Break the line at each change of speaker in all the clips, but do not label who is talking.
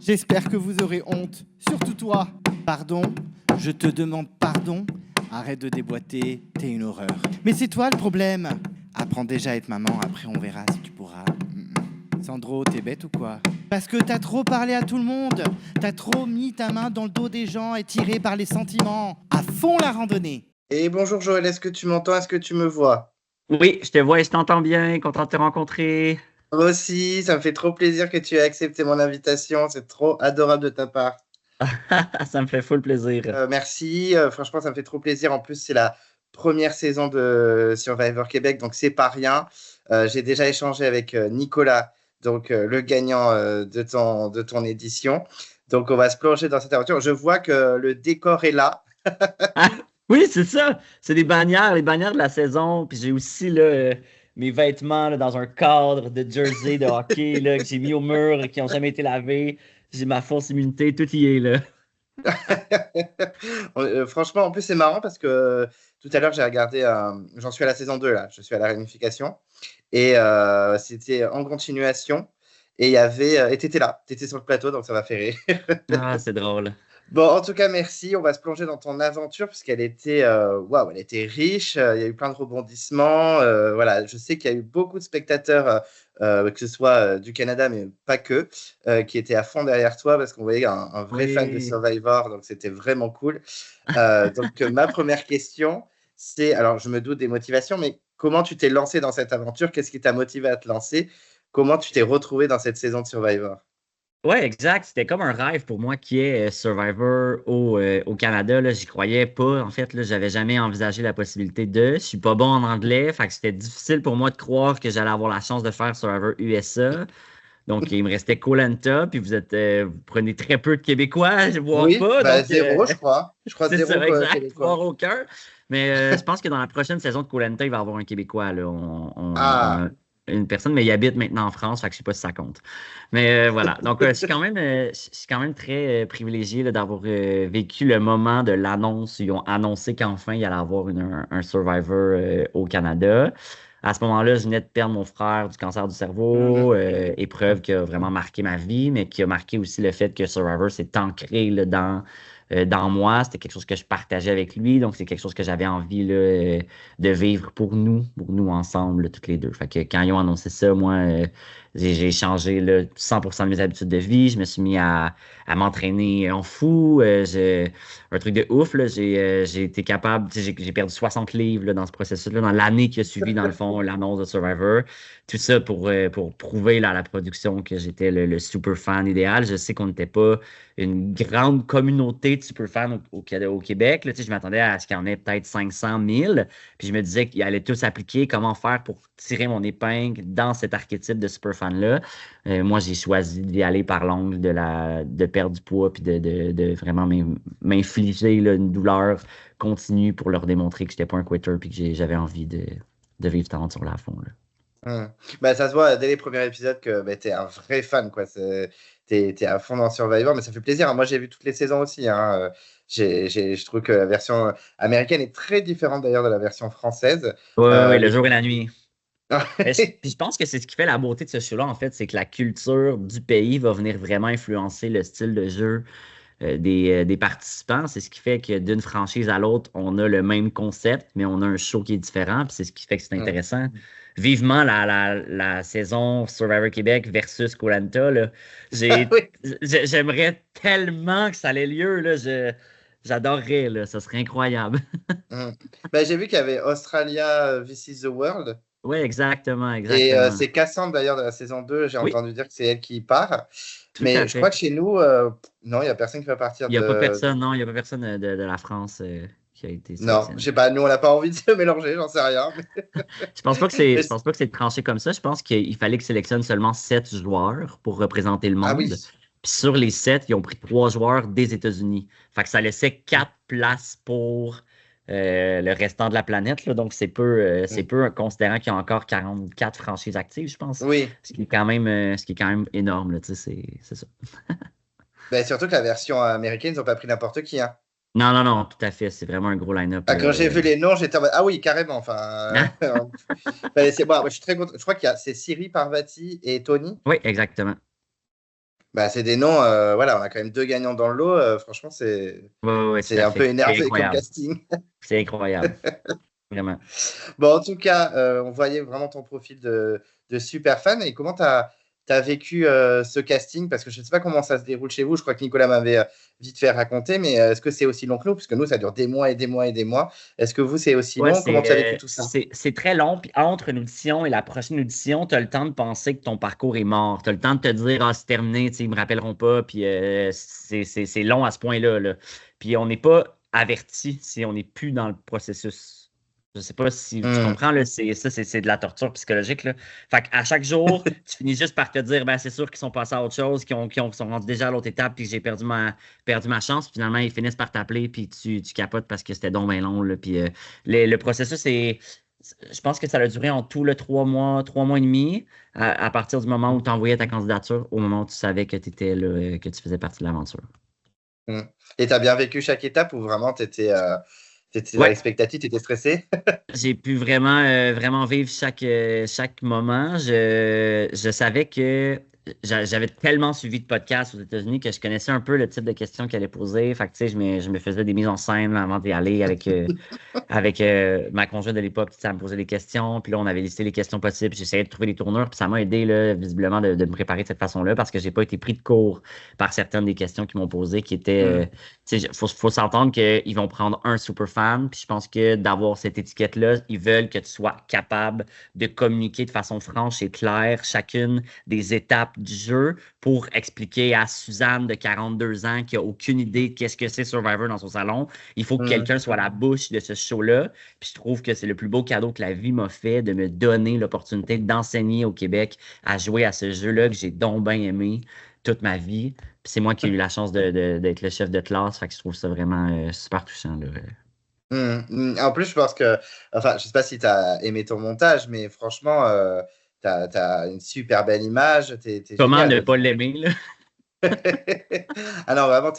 J'espère que vous aurez honte. Surtout toi. Pardon, je te demande pardon. Arrête de déboîter, t'es une horreur. Mais c'est toi le problème. Apprends déjà à être maman, après on verra si tu pourras. Sandro, t'es bête ou quoi? Parce que t'as trop parlé à tout le monde. T'as trop mis ta main dans le dos des gens et tiré par les sentiments. À fond la randonnée.
Et bonjour Joël, est-ce que tu m'entends? Est-ce que tu me vois?
Oui, je te vois et je t'entends bien. Content de te rencontrer.
Moi aussi, ça me fait trop plaisir que tu aies accepté mon invitation. C'est trop adorable de ta part.
Ça me fait full plaisir.
Merci, franchement, ça me fait trop plaisir. En plus, c'est la première saison de Survivor Québec, donc c'est pas rien. J'ai déjà échangé avec Nicolas, donc le gagnant de ton édition. Donc, on va se plonger dans cette aventure. Je vois que le décor est là.
Ah, oui, c'est ça. C'est les bannières de la saison. Puis j'ai aussi là, mes vêtements là, dans un cadre de jersey de hockey là, que j'ai mis au mur et qui n'ont jamais été lavés. J'ai ma fausse immunité, tout y est là.
Franchement, en plus, c'est marrant parce que tout à l'heure, j'ai regardé, j'en suis à la saison 2 là, je suis à la réunification. Et c'était en continuation. Et il y avait. Et t'étais là, t'étais sur le plateau, donc ça m'a fait rire.
Ah, c'est drôle.
Bon, en tout cas, merci. On va se plonger dans ton aventure puisqu'elle était, waouh, elle était riche. Il y a eu plein de rebondissements. Voilà, je sais qu'il y a eu beaucoup de spectateurs, que ce soit du Canada, mais pas que, qui étaient à fond derrière toi parce qu'on voyait un vrai fan de
Oui.
Survivor, donc c'était vraiment cool. Donc, ma première question, c'est, alors je me doute des motivations, mais comment tu t'es lancé dans cette aventure? Qu'est-ce qui t'a motivé à te lancer? Comment tu t'es retrouvé dans cette saison de Survivor?
Ouais, exact. C'était comme un rêve pour moi qui est Survivor au Canada. Là, j'y croyais pas. En fait, là, j'avais jamais envisagé la possibilité de. Je suis pas bon en anglais, fait que c'était difficile pour moi de croire que j'allais avoir la chance de faire Survivor USA. Donc, il me restait koh puis vous prenez très peu de Québécois, voire
Oui,
pas.
bah
Donc,
zéro, je crois. Je crois
c'est
zéro
ça, exact, voire
Québécois.
aucun. Mais je pense que dans la prochaine saison de koh il va y avoir un Québécois. Là. On a
Ah,
une personne, mais il habite maintenant en France, fait que je sais pas si ça compte. Mais voilà. Donc, je suis quand même très privilégié là, d'avoir vécu le moment de l'annonce. Ils ont annoncé qu'enfin, il y allait avoir un Survivor au Canada. À ce moment-là, je venais de perdre mon frère du cancer du
mhm.
cerveau, épreuve qui a vraiment marqué ma vie, mais qui a marqué aussi le fait que Survivor s'est ancré là, dans moi. C'était quelque chose que je partageais avec lui, donc c'est quelque chose que j'avais envie là, de vivre pour nous ensemble, là, toutes les deux. Fait que quand ils ont annoncé ça, moi, j'ai changé là, 100% de mes habitudes de vie. Je me suis mis à m'entraîner en fou. Un truc de ouf, là, j'ai été capable, tu sais, j'ai perdu 60 livres là, dans ce processus-là, dans l'année qui a suivi, dans le fond, l'annonce de Survivor. Tout ça pour prouver là, à la production que j'étais le super fan idéal. Je sais qu'on n'était pas une grande communauté de super fans au Québec. Là, tu sais, je m'attendais à ce qu'il y en ait peut-être 500 000. Puis je me disais qu'ils allaient tous appliquer comment faire pour tirer mon épingle dans cet archétype de super fan-là. Moi, j'ai choisi d'y aller par l'angle de perdre du poids puis de vraiment m'infliger là, une douleur continue pour leur démontrer que j'étais pas un quitter puis que j'avais envie de vivre cette aventure-là à fond. Là.
Mhm. Bah, ça se voit dès les premiers épisodes que bah, t'es un vrai fan, quoi. T'es à fond dans Survivor, mais ça fait plaisir, hein. Moi, j'ai vu toutes les saisons aussi, hein. Je trouve que la version américaine est très différente d'ailleurs de la version française.
Ouais, le
Les...
jour et la nuit. Puis je pense que c'est ce qui fait la beauté de ce show-là, en fait, c'est que la culture du pays va venir vraiment influencer le style de jeu des participants. C'est ce qui fait que d'une franchise à l'autre, on a le même concept, mais on a un show qui est différent. Puis c'est ce qui fait que c'est
Mhm.
intéressant. Vivement la saison Survivor Québec versus koh là.
Oui.
J'aimerais tellement que ça ait lieu. Là. J'adorerais, là. Ça serait incroyable.
Mhm. Bah, j'ai vu qu'il y avait Australia This is the World.
Oui, exactement,
Et
exactement.
c'est Cassandre d'ailleurs de la saison 2. J'ai
Oui,
entendu dire que c'est elle qui part.
tout
Mais
à
je crois
fait.
que chez nous, non, il n'y a personne qui va partir
Il n'y a pas
de.
personne, non, il n'y a pas personne de la France qui a été
Non, je
sélectionné.
sais pas, nous, on n'a pas envie de se mélanger, j'en sais rien.
Je
Mais
pense pas que c'est tranché comme ça. Je pense qu'il fallait qu'ils sélectionnent seulement 7 joueurs pour représenter le
Ah oui.
monde. Puis sur les 7, ils ont pris 3 joueurs des États-Unis. Fait que ça laissait 4 places pour le restant de la planète. Là. Donc c'est
Mm.
peu considérant qu'il y a encore 44 franchises actives, je pense.
Oui.
Ce qui est quand même énorme. Là, tu sais, c'est ça.
Ben, surtout que la version américaine, ils n'ont pas pris n'importe qui, hein.
Non, tout à fait. C'est vraiment un gros line-up.
Ah,
Là.
quand j'ai vu les noms, j'étais en mode, ah oui, carrément. Enfin, ben, c'est bon, je suis très content. Je crois qu'il y a c'est Siri, Parvati et Tony.
Oui, exactement.
Bah, c'est des noms, voilà, on a quand même 2 gagnants dans le lot. Franchement,
Ouais, tout
c'est
à
un peu
fait. C'est
énervé comme
incroyable.
casting.
C'est incroyable. Vraiment.
Bon, en tout cas, on voyait vraiment ton profil de super fan. Et comment tu as vécu ce casting? Parce que je ne sais pas comment ça se déroule chez vous. Je crois que Nicolas m'avait vite fait raconter, mais est-ce que c'est aussi long que nous? Puisque nous, ça dure des mois et des mois et des mois. Est-ce que vous, c'est aussi
Ouais,
long? Comment tu as vécu tout ça?
c'est très long. Puis entre une audition et la prochaine audition, tu as le temps de penser que ton parcours est mort. Tu as le temps de te dire, ah, c'est terminé, ils ne me rappelleront pas. Puis c'est long à ce point-là. Là. Puis on n'est pas averti si on n'est plus dans le processus. Je ne sais pas si tu
Hmm.
comprends, là, c'est de la torture psychologique. Là. Fait qu'à chaque jour, tu finis juste par te dire, ben, c'est sûr qu'ils sont passés à autre chose, sont rendus déjà à l'autre étape, puis que j'ai perdu ma chance. Puis finalement, ils finissent par t'appeler, puis tu capotes parce que c'était donc bien long. Là, puis le processus je pense que ça a duré en tout 3 mois et demi, à partir du moment où tu envoyais ta candidature, au moment où tu savais que tu étais là, que tu faisais partie de l'aventure.
Hmm. Et tu as bien vécu chaque étape ou vraiment tu étais dans
Ouais,
l'expectative, tu étais stressé?
j'ai pu vraiment vivre chaque moment. Je savais que j'avais tellement suivi de podcasts aux États-Unis que je connaissais un peu le type de questions qu'elle allait poser. Fait que, tu sais, je me faisais des mises en scène là, avant d'y aller avec ma conjointe de l'époque. Ça me posait des questions. Puis là, on avait listé les questions possibles. J'essayais de trouver des tournures. Puis ça m'a aidé, là, visiblement, de me préparer de cette façon-là parce que j'ai pas été pris de court par certaines des questions qu'ils m'ont posées qui étaient.
Hmm.
Tu sais, faut s'entendre qu'ils vont prendre un super fan. Puis je pense que d'avoir cette étiquette-là, ils veulent que tu sois capable de communiquer de façon franche et claire chacune des étapes du jeu pour expliquer à Suzanne de 42 ans qui a aucune idée de qu'est-ce que c'est Survivor dans son salon. Il faut que
Hmm.
quelqu'un soit à la bouche de ce show-là. Puis je trouve que c'est le plus beau cadeau que la vie m'a fait de me donner l'opportunité d'enseigner au Québec à jouer à ce jeu-là que j'ai donc bien aimé toute ma vie. Puis c'est moi qui ai eu la chance d'être le chef de classe. Fait que je trouve ça vraiment super touchant. Là.
Hmm. Hmm. En plus, je pense que, enfin, je sais pas si tu as aimé ton montage, mais franchement, tu as une super belle image, t'es
Comment ne
génial.
pas l'aimer, là?
Ah non, vraiment,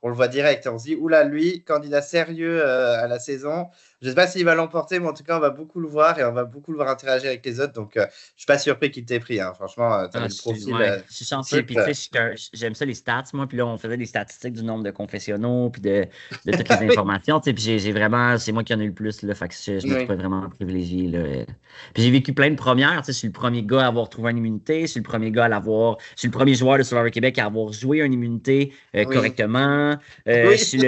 on le voit direct. On se dit, oula, lui, candidat sérieux à la saison. Je ne sais pas s'il va l'emporter, mais en tout cas, on va beaucoup le voir et on va beaucoup le voir interagir avec les autres. Donc, je ne suis pas surpris qu'il t'ait pris. Hein. Franchement, tu avais
Ah,
le profil
je suis chanceux.
type.
Puis, tu sais, j'aime ça, les stats, moi. Puis là, on faisait des statistiques du nombre de confessionnaux, puis de toutes les
Oui.
informations. Tu sais, puis j'ai vraiment, c'est moi qui en ai eu le plus, là. Fait que je me
Oui.
trouvais vraiment privilégié, là. Puis j'ai vécu plein de premières. Tu sais, je suis le premier gars à avoir trouvé une immunité. Je suis le premier gars à l'avoir. Je suis le premier joueur de Survivor Québec à avoir joué une immunité
Oui.
correctement. Je
Oui.
suis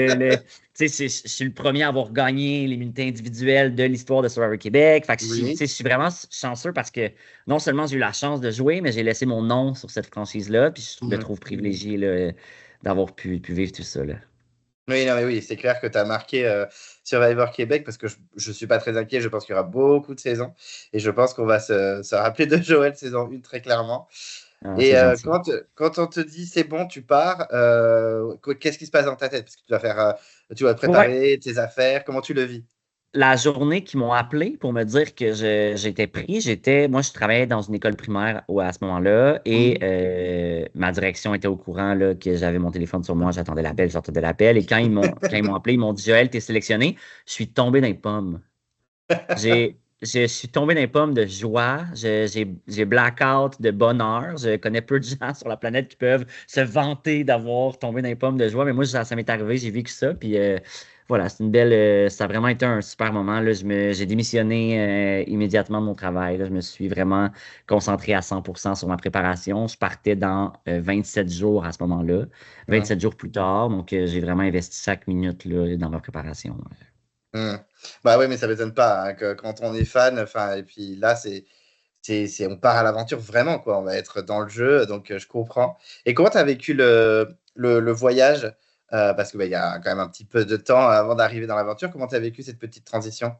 tu sais, je suis le premier à avoir gagné l'immunité individuelle de l'histoire de Survivor Québec. Fait que tu
Oui.
sais, je suis vraiment chanceux parce que non seulement j'ai eu la chance de jouer, mais j'ai laissé mon nom sur cette franchise-là. Puis je me
Mhm.
trouve privilégié là, d'avoir pu vivre tout ça. Là.
Oui, non, mais oui, c'est clair que tu as marqué Survivor Québec parce que je ne suis pas très inquiet. Je pense qu'il y aura beaucoup de saisons et je pense qu'on va se rappeler de Joël saison 1 très clairement.
Ah,
Et
c'est gentil.
quand on te dit c'est bon, tu pars, qu'est-ce qui se passe dans ta tête? Parce que tu vas
Ouais.
préparer tes affaires, comment tu le vis?
La journée qu'ils m'ont appelé pour me dire que j'étais pris, moi, je travaillais dans une école primaire à ce moment-là et
Mhm.
ma direction était au courant là, que j'avais mon téléphone sur moi, j'attendais l'appel, je sortais de l'appel. Et quand ils m'ont appelé, ils m'ont dit, Joël, t'es sélectionné. Je suis tombé dans les pommes. Je suis tombé dans les pommes de joie. J'ai blackout de bonheur. Je connais peu de gens sur la planète qui peuvent se vanter d'avoir tombé dans les pommes de joie. Mais moi, ça m'est arrivé, j'ai vécu ça. Puis voilà, c'est une belle. Ça a vraiment été un super moment. Là. J'ai démissionné immédiatement de mon travail. Là. Je me suis vraiment concentré à 100% sur ma préparation. Je partais dans 27 jours à ce moment-là,
Mhm.
27 jours plus tard. Donc, j'ai vraiment investi chaque minute là, dans ma préparation.
Mhm. Bah oui, mais ça ne m'étonne pas hein, que quand on est fan, enfin, et puis là, on part à l'aventure vraiment, quoi. On va être dans le jeu, donc je comprends. Et comment tu as vécu le voyage? Parce qu'il y a quand même un petit peu de temps avant d'arriver dans l'aventure. Comment tu as vécu cette petite transition?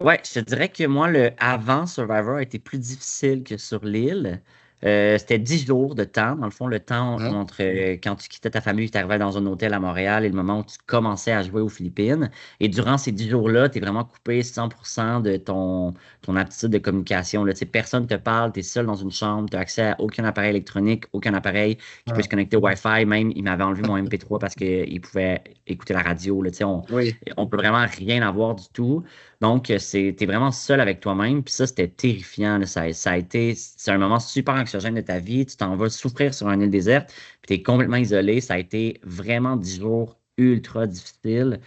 Ouais, je te dirais que moi, le avant Survivor a été plus difficile que sur l'île. C'était 10 jours de temps. Dans le fond, le temps
Mhm.
entre quand tu quittais ta famille, tu arrivais dans un hôtel à Montréal et le moment où tu commençais à jouer aux Philippines. Et durant ces 10 jours-là, tu es vraiment coupé 100% de ton aptitude de communication. Là. Tu sais, personne ne te parle, tu es seul dans une chambre, tu n'as accès à aucun appareil électronique, aucun appareil qui peut se
Mhm.
connecter au Wi-Fi. Même, il m'avait enlevé mon MP3 parce qu'il pouvait écouter la radio. Là. Tu sais,
Oui.
on peut vraiment rien avoir du tout. Donc, t'es vraiment seul avec toi-même. Puis ça, c'était terrifiant, là. C'est un moment super anxiogène de ta vie. Tu t'en vas souffrir sur une île déserte. Puis t'es complètement isolé. Ça a été vraiment 10 jours ultra difficiles.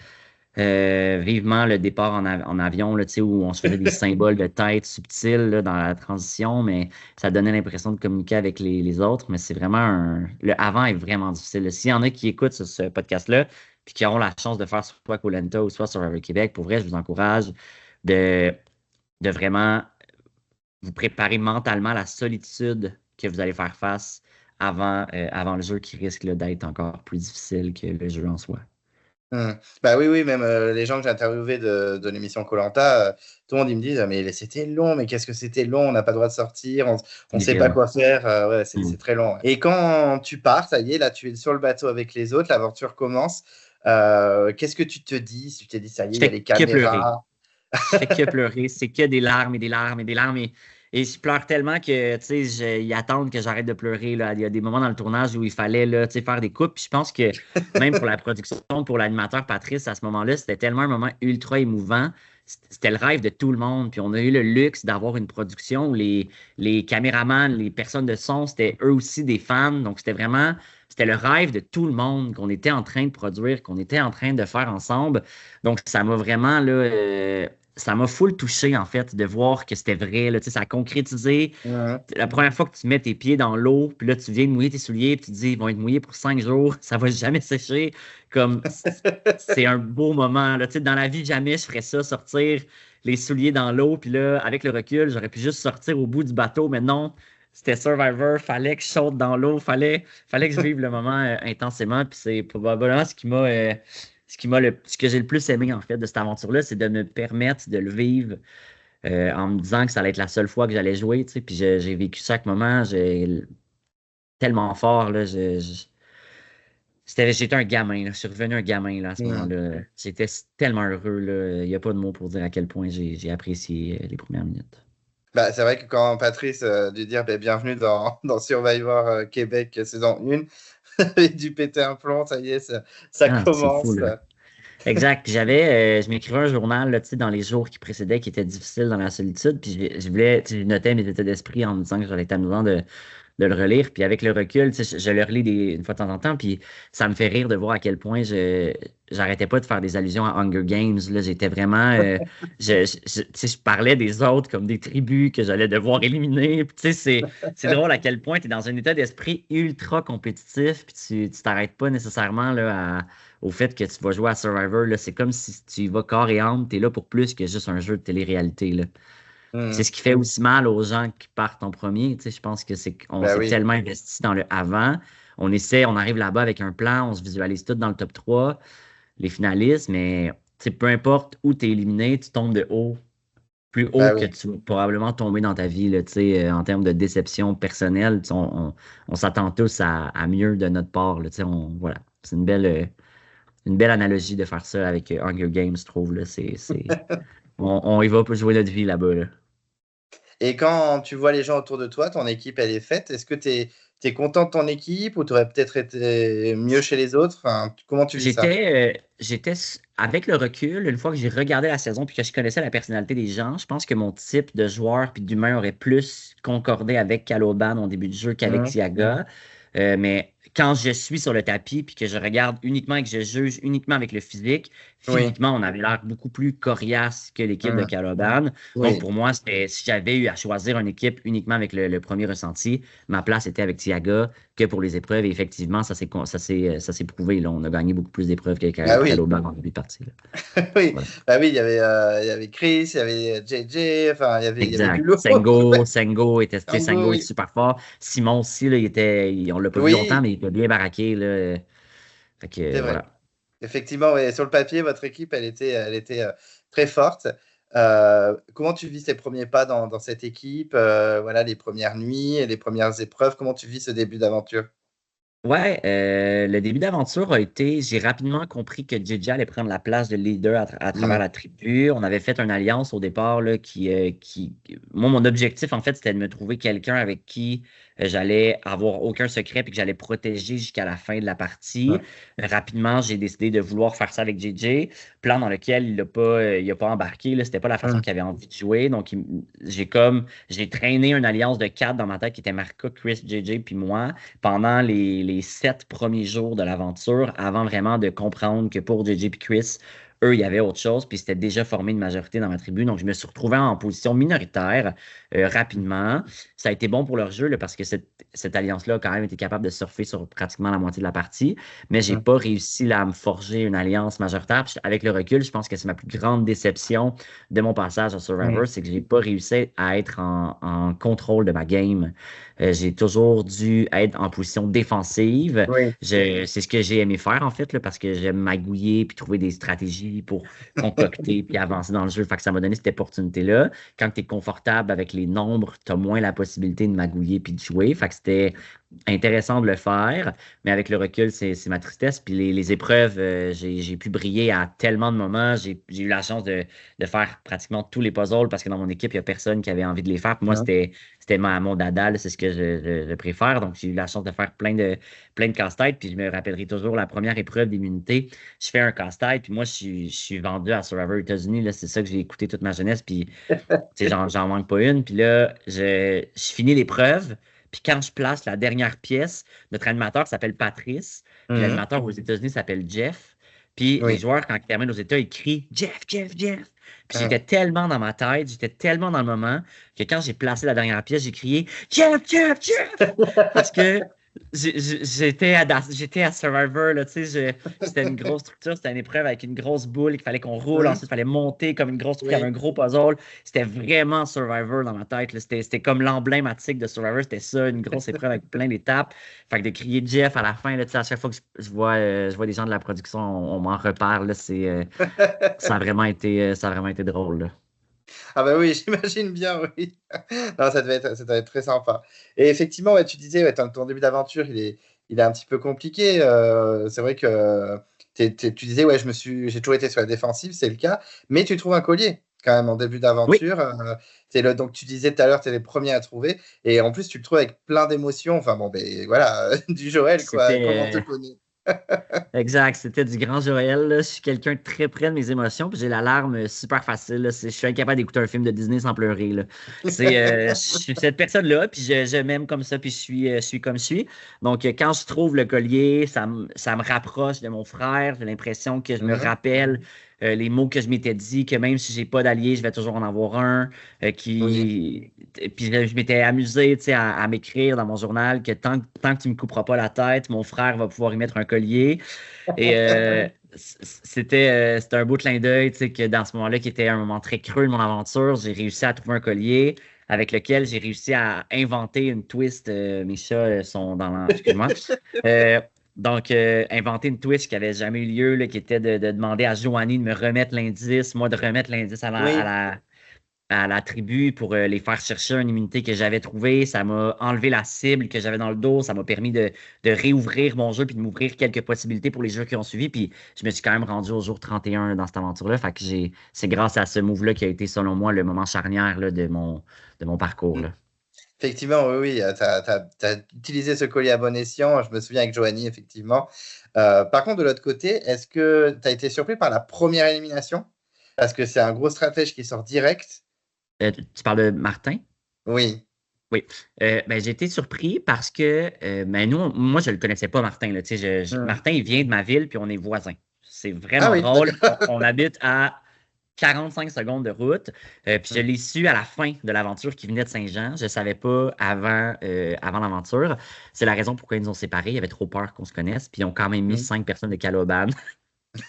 Vivement le départ en avion, là, tu sais, où on se faisait des symboles de tête subtils là, dans la transition, mais ça donnait l'impression de communiquer avec les autres. Mais c'est vraiment le avant est vraiment difficile. S'il y en a qui écoutent ce podcast-là, puis qui auront la chance de faire soit koh ou soit Survivor Québec, pour vrai, je vous encourage de, de vraiment vous préparer mentalement à la solitude que vous allez faire face avant le jeu qui risque là, d'être encore plus difficile que le jeu en soi.
Bah oui, oui, même les gens que j'ai interviewés de l'émission koh tout le monde, ils me disent, mais c'était long, mais qu'est-ce que c'était long, on n'a pas le droit de sortir, on sait pas quoi faire, ouais, c'est très long. Et quand tu pars, ça y est, là, tu es sur le bateau avec les autres, l'aventure commence. Qu'est-ce que tu te dis? Tu t'es dit, ça y est, il y a les caméras.
Je fais que pleurer. C'est que des larmes et des larmes et des larmes. Et je pleure tellement que, tu sais, ils attendent que j'arrête de pleurer, là. Il y a des moments dans le tournage où il fallait, là, tu sais, faire des coupes. Puis je pense que même pour la production, pour l'animateur Patrice, à ce moment-là, c'était tellement un moment ultra émouvant. C'était le rêve de tout le monde. Puis on a eu le luxe d'avoir une production où les caméramans, les personnes de son, c'était eux aussi des fans. Donc c'était le rêve de tout le monde qu'on était en train de produire, qu'on était en train de faire ensemble. Donc ça m'a vraiment, là, ça m'a full touché, en fait, de voir que c'était vrai. Là, ça a concrétisé. La première fois que tu mets tes pieds dans l'eau, puis là, tu viens de mouiller tes souliers, puis tu te dis, ils vont être mouillés pour 5 jours, ça va jamais sécher. Comme, c'est un beau moment. Là. Dans la vie, jamais je ferais ça, sortir les souliers dans l'eau, puis là, avec le recul, j'aurais pu juste sortir au bout du bateau, mais non, c'était Survivor, fallait que je saute dans l'eau, fallait que je vive le moment intensément, puis c'est probablement ce que j'ai le plus aimé, en fait, de cette aventure-là, c'est de me permettre de le vivre en me disant que ça allait être la seule fois que j'allais jouer, tu sais, puis j'ai vécu chaque moment tellement fort, là, j'étais un gamin, là, je suis revenu un gamin, là, à ce moment-là. J'étais tellement heureux, là, il n'y a pas de mots pour dire à quel point j'ai apprécié les premières minutes.
Bah, c'est vrai que quand Patrice dû dire bienvenue dans Survivor Québec saison 1, il a dû péter un plomb, ça y est, ça commence.
Fou, exact. Puis je m'écrivais un journal là, dans les jours qui précédaient qui étaient difficiles dans la solitude. Puis je notais mes états d'esprit en me disant que j'allais être amusant de le relire. Puis avec le recul, je le relis une fois de temps en temps. Puis ça me fait rire de voir à quel point j'arrêtais pas de faire des allusions à Hunger Games. Là, j'étais vraiment. Je parlais des autres comme des tribus que j'allais devoir éliminer. Puis c'est drôle à quel point tu es dans un état d'esprit ultra compétitif. Puis tu t'arrêtes pas nécessairement là, au fait que tu vas jouer à Survivor. Là, c'est comme si tu y vas corps et âme. Tu es là pour plus que juste un jeu de télé-réalité. Là. C'est ce qui fait aussi mal aux gens qui partent en premier. Je pense que c'est qu'on s'est tellement investi dans le avant. On arrive là-bas avec un plan, on se visualise tout dans le top 3, les finalistes, mais peu importe où tu es éliminé, tu tombes de haut, plus haut que tu vas probablement tomber dans ta vie là, en termes de déception personnelle. On s'attend tous à mieux de notre part. Là, voilà. C'est une belle analogie de faire ça avec Hunger Games, je trouve. Là. On y va pour jouer notre vie là-bas. Là.
Et quand tu vois les gens autour de toi, ton équipe, elle est faite. Est-ce que tu es content de ton équipe ou tu aurais peut-être été mieux chez les autres? Enfin, comment tu vis ça?
J'étais, avec le recul, une fois que j'ai regardé la saison puis que je connaissais la personnalité des gens, je pense que mon type de joueur puis d'humain aurait plus concordé avec Caloban au début du jeu qu'avec Tiaga. Mais quand je suis sur le tapis puis que je regarde uniquement et que je juge uniquement avec le physiquement, on avait l'air beaucoup plus coriace que l'équipe de Caloban. Donc, pour moi, si j'avais eu à choisir une équipe uniquement avec le premier ressenti, ma place était avec Tiaga que pour les épreuves. Et effectivement, ça s'est prouvé. Là. On a gagné beaucoup plus d'épreuves qu'avec Caloban en début de partie. Là.
Oui. Bah oui, il y avait Chris, il y avait JJ, enfin, il y avait du lot.
Sengo était super fort. Simon aussi, là, on l'a pas vu longtemps, mais il était bien baraqué. Là. Fait que, voilà.
Effectivement, sur le papier, votre équipe, elle était très forte. Comment tu vis tes premiers pas dans cette équipe? Voilà, les premières nuits, les premières épreuves. Comment tu vis ce début d'aventure?
Ouais, le début d'aventure a été, j'ai rapidement compris que JJ allait prendre la place de leader à travers la tribu. On avait fait une alliance au départ là, moi, mon objectif, en fait, c'était de me trouver quelqu'un avec qui j'allais avoir aucun secret puis que j'allais protéger jusqu'à la fin de la partie.
Ouais.
Rapidement, j'ai décidé de vouloir faire ça avec JJ, plan dans lequel il a pas embarqué. Là, c'était pas la façon
Mm.
qu'il avait envie de jouer. Donc, j'ai traîné une alliance de 4 dans ma tête qui était Marco, Chris, JJ puis moi pendant les 7 premiers jours de l'aventure avant vraiment de comprendre que pour JJ puis Chris, eux, il y avait autre chose, puis c'était déjà formé une majorité dans ma tribu. Donc, je me suis retrouvé en position minoritaire rapidement. Ça a été bon pour leur jeu là, parce que cette alliance-là a quand même été capable de surfer sur pratiquement la moitié de la partie, mais j'ai
Mm.
pas réussi là, à me forger une alliance majoritaire. Puis, avec le recul, je pense que c'est ma plus grande déception de mon passage à Survivor,
Mm.
c'est que j'ai pas réussi à être en contrôle de ma game. J'ai toujours dû être en position défensive.
Oui.
C'est ce que j'ai aimé faire, en fait, là, parce que j'aime magouiller puis trouver des stratégies pour concocter puis avancer dans le jeu. Fait que ça m'a donné cette opportunité-là. Quand tu es confortable avec les nombres, tu as moins la possibilité de magouiller puis de jouer. Fait que c'était intéressant de le faire, mais avec le recul, c'est ma tristesse. Puis les épreuves, j'ai pu briller à tellement de moments. J'ai eu la chance de faire pratiquement tous les puzzles parce que dans mon équipe, il n'y a personne qui avait envie de les faire. Puis moi,
Mm.
c'était mon dada, là, c'est ce que je préfère. Donc, j'ai eu la chance de faire plein de casse-têtes. Puis je me rappellerai toujours la première épreuve d'immunité. Je fais un casse-tête, puis moi, je suis vendu à Survivor États-Unis. Là, c'est ça que j'ai écouté toute ma jeunesse. Puis, tu sais, j'en manque pas une. Puis là, je finis l'épreuve. Puis quand je place la dernière pièce, notre animateur s'appelle Patrice. Puis
Mhm.
l'animateur aux États-Unis s'appelle Jeff. Puis les
Oui.
joueurs, quand ils terminent aux États, ils crient Jeff, Jeff, Jeff. Puis
Mm.
j'étais tellement dans ma tête, j'étais tellement dans le moment que quand j'ai placé la dernière pièce, j'ai crié Jeff, Jeff, Jeff. Parce que j'étais à Survivor, là, tu sais, c'était une grosse structure, c'était une épreuve avec une grosse boule qu'il fallait qu'on roule,
Mm.
ensuite il fallait monter comme une grosse structure, il y avait
Oui.
un gros puzzle. C'était vraiment Survivor dans ma tête, là. C'était comme l'emblématique de Survivor, c'était ça, une grosse épreuve avec plein d'étapes. Fait que de crier Jeff à la fin, là, tu sais, à chaque fois que je vois des gens de la production, on m'en reparle, là, ça a vraiment été drôle, là.
Ah bah oui, j'imagine bien, oui. Non, ça devait être très sympa. Et effectivement, ouais, tu disais, ouais, ton début d'aventure, il est un petit peu compliqué. C'est vrai que tu disais, ouais, j'ai toujours été sur la défensive, c'est le cas. Mais tu trouves un collier quand même en début
Oui,
d'aventure. Donc tu disais tout à l'heure, tu es les premiers à trouver. Et en plus, tu le trouves avec plein d'émotions. Enfin bon, ben voilà, du Joël, quoi, comme on te
c'était
connaît.
exact, c'était du grand Joël, là. Je suis quelqu'un de très près de mes émotions, puis j'ai l'alarme super facile, là. Je suis incapable d'écouter un film de Disney sans pleurer, là. Je suis cette personne-là, puis je m'aime comme ça, puis je suis comme je suis. Donc, quand je trouve le collier, ça me rapproche de mon frère. J'ai l'impression que je me
Mhm.
rappelle les mots que je m'étais dit, que même si j'ai pas d'allié, je vais toujours en avoir un.
Oui.
Puis je m'étais amusé, tu sais, à m'écrire dans mon journal que tant que tu me couperas pas la tête, mon frère va pouvoir y mettre un collier. Et c'était un beau clin d'œil, tu sais, que dans ce moment-là, qui était un moment très creux de mon aventure, j'ai réussi à trouver un collier avec lequel j'ai réussi à inventer une twist. Mes chats sont dans excuse-moi. Euh, inventer une twist qui n'avait jamais eu lieu, là, qui était de demander à Joanie de me remettre l'indice, moi de remettre l'indice
Oui.
à la tribu pour les faire chercher une immunité que j'avais trouvée. Ça m'a enlevé la cible que j'avais dans le dos. Ça m'a permis de réouvrir mon jeu puis de m'ouvrir quelques possibilités pour les jeux qui ont suivi. Puis je me suis quand même rendu au jour 31 dans cette aventure-là. Fait que c'est grâce à ce move-là qui a été, selon moi, le moment charnière là, de mon parcours, là.
Effectivement, oui, oui, tu as utilisé ce collier à bon escient. Je me souviens avec Joanie, effectivement. Par contre, de l'autre côté, est-ce que tu as été surpris par la première élimination? Parce que c'est un gros stratège qui sort direct.
Tu parles de Martin?
Oui.
Oui. Ben, j'ai été surpris parce que ben, moi, je ne le connaissais pas, Martin. Là. Tu sais,
Hmm.
Martin, il vient de ma ville, puis on est voisins. C'est
Ah
vraiment
oui,
drôle.
d'accord.
On habite à 45 secondes de route. Puis je
Hmm.
l'ai su à la fin de l'aventure qui venait de Saint-Jean. Je ne savais pas avant l'aventure. C'est la raison pourquoi ils nous ont séparés. Il y avait trop peur qu'on se connaisse. Puis ils ont quand même mis
Hmm.
5 personnes de Caloban,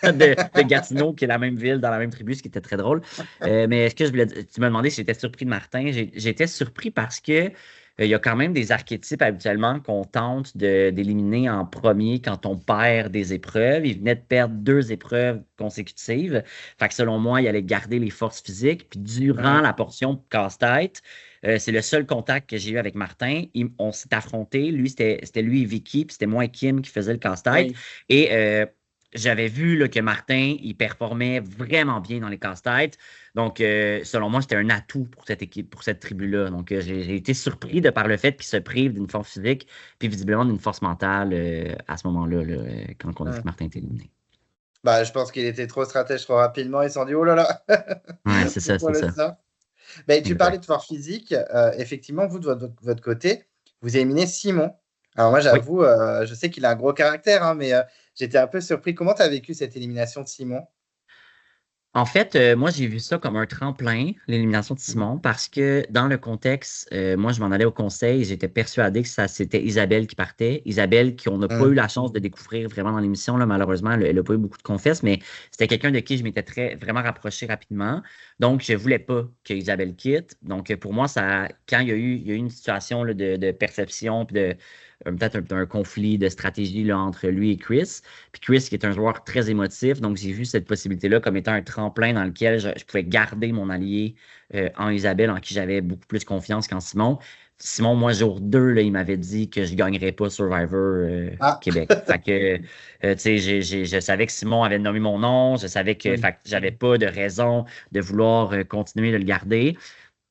de Gatineau, qui est la même ville, dans la même tribu, ce qui était très drôle. Mais est-ce que je voulais tu m'as demandé si j'étais surpris de Martin. J'étais surpris parce que il y a quand même des archétypes habituellement qu'on tente d'éliminer en premier quand on perd des épreuves. Il venait de perdre 2 épreuves consécutives. Fait que selon moi, il allait garder les forces physiques. Puis durant
Hmm.
la portion casse-tête, c'est le seul contact que j'ai eu avec Martin. On s'est affrontés. Lui, c'était lui et Vicky, puis c'était moi et Kim qui faisait le casse-tête.
Oui.
Et j'avais vu là, que Martin, il performait vraiment bien dans les casse-têtes. Donc, selon moi, c'était un atout pour cette équipe, pour cette tribu-là. Donc, j'ai été surpris de par le fait qu'il se prive d'une force physique, puis visiblement d'une force mentale à ce moment-là, là, quand on a vu que
Hum.
Martin était éliminé.
Bah, je pense qu'il était trop stratège trop rapidement. Ils se sont dit, oh là là,
Ouais, c'est ça,
pourquoi
c'est
le
ça.
ça? Mais tu parlais
Exact.
de force physique. Effectivement, vous, de votre côté, vous éliminez Simon. Alors moi,
Oui.
j'avoue, je sais qu'il a un gros caractère, hein, mais j'étais un peu surpris. Comment tu as vécu cette élimination de Simon?
En fait, moi, j'ai vu ça comme un tremplin, l'élimination de
Mhm.
Simon, parce que dans le contexte, moi, je m'en allais au conseil et j'étais persuadé que ça, c'était Isabelle qui partait. Isabelle, qu'on n'a pas eu
Mhm.
la chance de découvrir vraiment dans l'émission, là, malheureusement, elle n'a pas eu beaucoup de confesses, mais c'était quelqu'un de qui je m'étais vraiment rapproché rapidement. Donc, je voulais pas que Isabelle quitte. Donc, pour moi, ça, quand il y a eu une situation là, de perception, puis de peut-être un conflit de stratégie là, entre lui et Chris. Puis Chris, qui est un joueur très émotif, donc j'ai vu cette possibilité-là comme étant un tremplin dans lequel je pouvais garder mon allié en Isabelle, en qui j'avais beaucoup plus confiance qu'en Simon. Simon, moi, jour 2, là, il m'avait dit que je ne gagnerais pas Survivor
Ah,
Québec. Fait que, tu sais, je savais que Simon avait nommé mon nom, je savais que,
Mhm.
fait que j'avais pas de raison de vouloir continuer de le garder.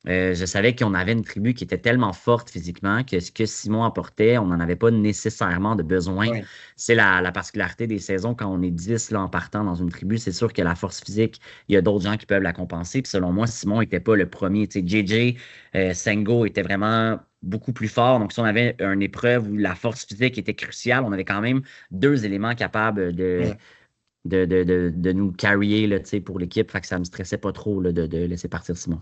Je savais qu'on avait une tribu qui était tellement forte physiquement que ce que Simon apportait, on n'en avait pas nécessairement de besoin.
Oui.
C'est la particularité des saisons quand on est 10 là, en partant dans une tribu. C'est sûr que la force physique, il y a d'autres gens qui peuvent la compenser. Puis selon moi, Simon n'était pas le premier. Tu sais, JJ, Sengo était vraiment beaucoup plus fort. Donc, si on avait une épreuve où la force physique était cruciale, on avait quand même deux éléments capables
Mhm.
de nous carrier là, tu sais, pour l'équipe. Fait que ça ne me stressait pas trop là, de laisser partir Simon.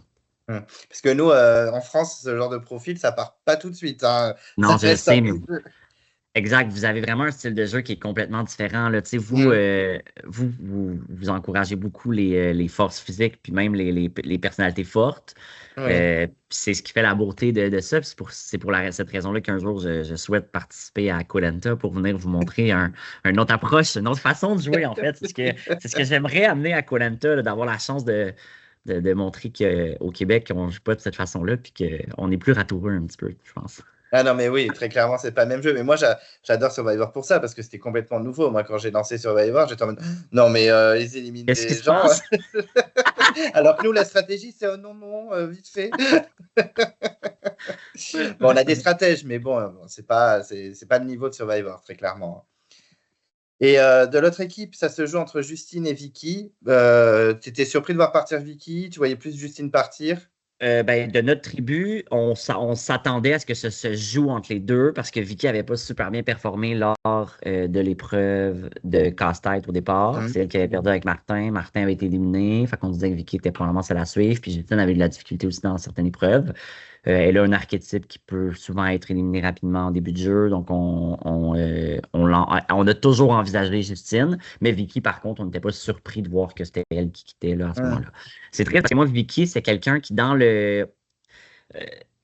Mhm. Parce que nous, en France, ce genre de profil, ça part pas tout de suite, hein. Ça
Non, je le
reste un
sais, mais
petit peu.
exact, vous avez vraiment un style de jeu qui est complètement différent. Là. Tu sais,
Mhm.
vous encouragez beaucoup les forces physiques, puis même les personnalités fortes.
Oui.
Puis c'est ce qui fait la beauté de ça. Puis c'est pour cette raison-là qu'un jour, je souhaite participer à koh pour venir vous montrer une autre approche, une autre façon de jouer, en fait. C'est ce que j'aimerais amener à koh d'avoir la chance de montrer qu'au Québec, on ne joue pas de cette façon-là, puis qu'on est plus ratoureux un petit peu, je pense.
Ah non, mais oui, très clairement, c'est pas le même jeu. Mais moi, j'adore Survivor pour ça, parce que c'était complètement nouveau. Moi, quand j'ai lancé Survivor, j'étais en mode, non, mais ils éliminent
Qu'est-ce qui
des
se
gens.
passe?
Alors que nous, la stratégie, c'est non, non, vite fait. Bon, on a des stratèges, mais bon, c'est pas le niveau de Survivor, très clairement. Et de l'autre équipe, ça se joue entre Justine et Vicky. Tu étais surpris de voir partir Vicky? Tu voyais plus Justine partir?
Ben, de notre tribu, on s'attendait à ce que ça se joue entre les deux parce que Vicky avait pas super bien performé lors de l'épreuve de casse-tête au départ.
Mhm.
C'est elle qui avait perdu avec Martin. Martin avait été éliminé. Fait qu'on disait que Vicky était probablement celle à suivre. Puis Justine avait de la difficulté aussi dans certaines épreuves. Elle a un archétype qui peut souvent être éliminé rapidement en début de jeu. Donc, on a toujours envisagé Justine. Mais Vicky, par contre, on n'était pas surpris de voir que c'était elle qui quittait là, à ce
Mhm.
moment-là. C'est très parce que moi, Vicky, c'est quelqu'un qui, euh,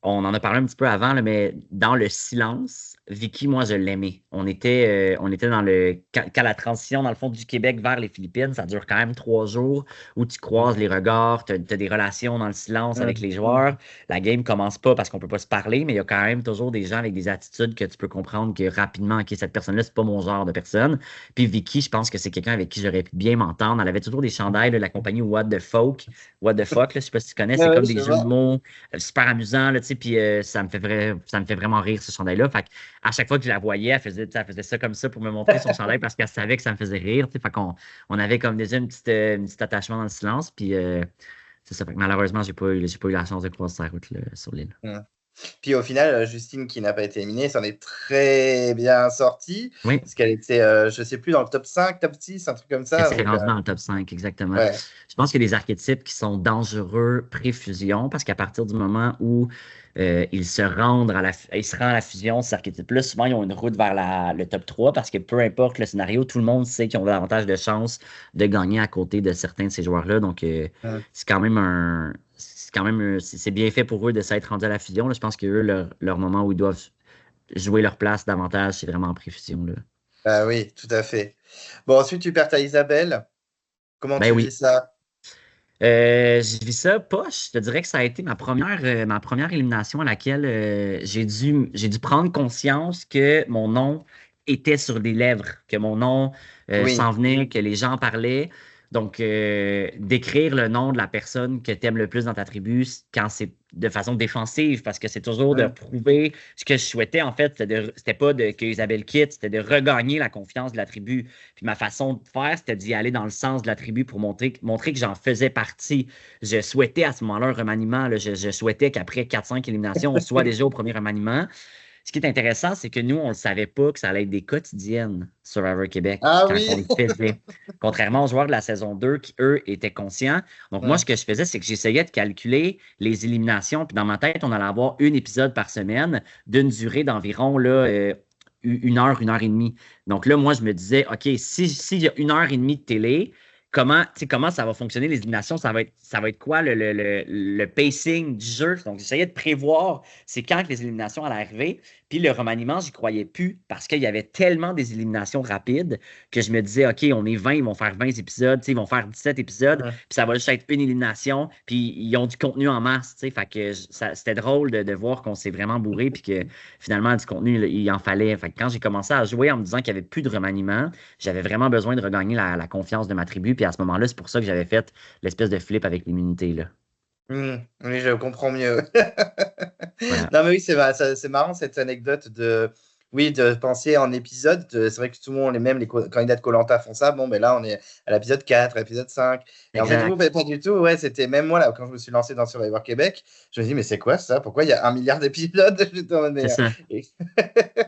on en a parlé un petit peu avant, là, mais dans le silence, Vicky, moi, je l'aimais. On était dans quand la transition, dans le fond, du Québec vers les Philippines, ça dure quand même 3 jours où tu croises les regards, tu as des relations dans le silence avec
Mhm.
les joueurs. La game commence pas parce qu'on peut pas se parler, mais il y a quand même toujours des gens avec des attitudes que tu peux comprendre que rapidement, OK, cette personne-là, c'est pas mon genre de personne. Puis Vicky, je pense que c'est quelqu'un avec qui j'aurais pu bien m'entendre. Elle avait toujours des chandails de la compagnie What the Fuck, là, je sais pas si tu connais,
Ouais,
c'est
ouais,
comme
je
des jeux de
vois.
mots super amusant, là, tu sais, puis ça me fait vraiment rire, ce chandail-là. Fait à chaque fois que je la voyais, elle faisait ça comme ça pour me montrer son chandail parce qu'elle savait que ça me faisait rire, tu sais. Fait on avait comme déjà une petite attachement dans le silence, puis c'est ça. Fait que malheureusement, j'ai pas eu la chance de croiser sa route là, sur l'île.
Mhm. Puis au final, Justine, qui n'a pas été éliminée, s'en est très bien sortie,
Oui,
parce qu'elle était, je sais plus, dans le top 5, top 6, un truc comme
elle
ça.
s'est
Donc,
rendue dans le top 5 exactement.
ouais.
Je pense qu'il y a des archétypes qui sont dangereux pré-fusion parce qu'à partir du moment où ils se rendent à la fusion, ces archétypes-là, souvent ils ont une route vers le top 3 parce que peu importe le scénario, tout le monde sait qu'ils ont davantage de chances de gagner à côté de certains de ces joueurs-là. Donc,
Mhm.
c'est bien fait pour eux de s'être rendus à la fusion. Là. Je pense que eux, leur moment où ils doivent jouer leur place davantage, c'est vraiment en pré-fusion. Là.
Bah oui, tout à fait. Bon, ensuite, tu perds ta Isabelle. Comment
Ben
tu vis
oui.
ça?
Je vis ça poche. Je te dirais que ça a été ma première élimination à laquelle j'ai dû prendre conscience que mon nom était sur les lèvres, que mon nom
Oui.
s'en venait, que les gens parlaient. Donc, d'écrire le nom de la personne que tu aimes le plus dans ta tribu quand c'est de façon défensive, parce que c'est toujours de
Mm.
prouver ce que je souhaitais, en fait, c'était pas que Isabelle quitte, c'était de regagner la confiance de la tribu. Puis ma façon de faire, c'était d'y aller dans le sens de la tribu pour montrer que j'en faisais partie. Je souhaitais à ce moment-là un remaniement, là, je souhaitais qu'après 4-5 éliminations, on soit déjà au premier remaniement. Ce qui est intéressant, c'est que nous, on ne savait pas que ça allait être des quotidiennes Survivor Québec
Ah
quand on
oui.
le faisait. Contrairement aux joueurs de la saison 2 qui, eux, étaient conscients. Donc, moi, ce
Mm.
que je faisais, c'est que j'essayais de calculer les éliminations. Puis dans ma tête, on allait avoir un épisode par semaine d'une durée d'environ là, 1 heure et demie. Donc là, moi, je me disais, OK, s'il y a 1 heure et demie de télé, comment ça va fonctionner les éliminations? Ça va être quoi le pacing du jeu? Donc, j'essayais de prévoir c'est quand que les éliminations allaient arriver. Puis le remaniement, j'y croyais plus parce qu'il y avait tellement des éliminations rapides que je me disais, OK, on est 20, ils vont faire 20 épisodes, ils vont faire 17 épisodes,
Mm.
puis ça va juste être une élimination, puis ils ont du contenu en masse, fait que c'était drôle de voir qu'on s'est vraiment bourré, puis que finalement, du contenu, il en fallait. Fait que quand j'ai commencé à jouer en me disant qu'il n'y avait plus de remaniement, j'avais vraiment besoin de regagner la confiance de ma tribu, puis à ce moment-là, c'est pour ça que j'avais fait l'espèce de flip avec l'immunité, là.
Mm. Oui, je comprends mieux.
Voilà.
Non, mais oui, c'est marrant cette anecdote oui, de penser en épisode. C'est vrai que tout le monde, même les candidats de koh font ça. Bon, mais là, on est à l'épisode 4, à l'épisode 5. Et en fait, vous,
Exact.
pas du tout. Ouais, c'était même moi, là, quand je me suis lancé dans Survivor Québec, je me dis, mais c'est quoi ça? Pourquoi il y a 1 milliard d'épisodes? J'étais en mode,
C'est ça.
et-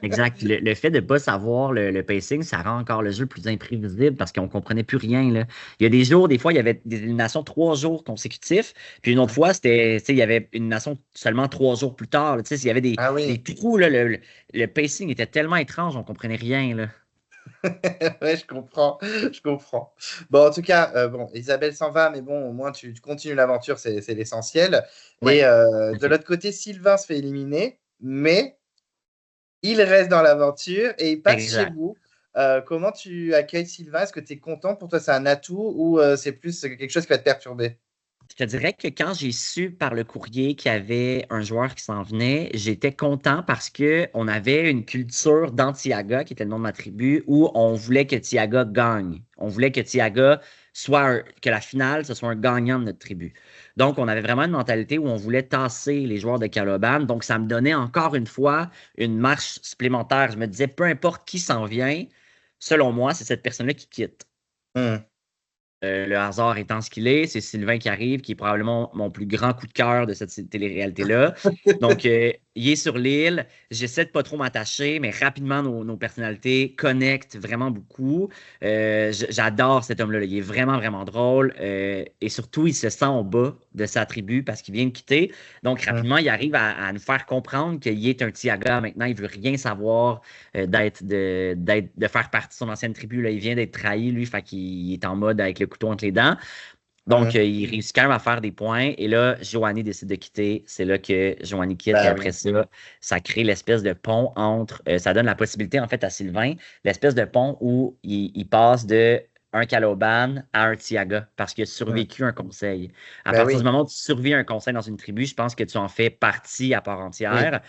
Exact. Puis le fait de ne pas savoir le pacing, ça rend encore le jeu plus imprévisible parce qu'on ne comprenait plus rien, là. Il y a des jours, des fois, il y avait des éliminations 3 jours consécutifs. Puis une autre fois, c'était, tu sais, il y avait une élimination seulement 3 jours plus tard, là. Tu sais, il y avait
Ah
des
oui,
trous, là. Le pacing était tellement étrange, on ne comprenait rien, là.
ouais, je comprends. Je comprends. Bon, en tout cas, bon, Isabelle s'en va, mais bon, au moins, tu continues l'aventure, c'est l'essentiel. Et
Ouais, tout à
de
fait.
l'autre côté, Sylvain se fait éliminer, mais il reste dans l'aventure et il passe chez
Exact.
vous. Comment tu accueilles Sylvain? Est-ce que tu es content? Pour toi, c'est un atout ou c'est plus quelque chose qui va te perturber?
Je te dirais que quand j'ai su par le courrier qu'il y avait un joueur qui s'en venait, j'étais content parce que on avait une culture dans Tiaga, qui était le nom de ma tribu, où on voulait que Tiaga gagne. On voulait que Tiaga que la finale, ce soit un gagnant de notre tribu. Donc, on avait vraiment une mentalité où on voulait tasser les joueurs de Caloban. Donc, ça me donnait encore une fois une marche supplémentaire. Je me disais, peu importe qui s'en vient, selon moi, c'est cette personne-là qui quitte.
Hmm.
Le hasard étant ce qu'il est, c'est Sylvain qui arrive, qui est probablement mon plus grand coup de cœur de cette télé-réalité-là. Donc, il est sur l'île. J'essaie de pas trop m'attacher, mais rapidement, nos personnalités connectent vraiment beaucoup. J'adore cet homme-là, là. Il est vraiment, vraiment drôle. Et surtout, il se sent au bas de sa tribu parce qu'il vient de quitter. Donc,
Hmm.
rapidement, il arrive à nous faire comprendre qu'il est un Tiaga maintenant. Il veut rien savoir de faire partie de son ancienne tribu. Là. Il vient d'être trahi, lui, fait qu'il est en mode avec le couteau entre les dents. Donc,
Hmm.
il réussit quand même à faire des points. Et là, Joanie décide de quitter. C'est là que Joanie quitte. Et
Bah
après
oui.
ça, ça crée l'espèce de pont entre. Ça donne la possibilité, en fait, à Sylvain, l'espèce de pont où il passe de un Caloban à un Tiaga parce qu'il a
Hmm.
survécu un conseil. À
Bah
partir du
oui.
moment où tu survis un conseil dans une tribu, je pense que tu en fais partie à part
Oui.
entière.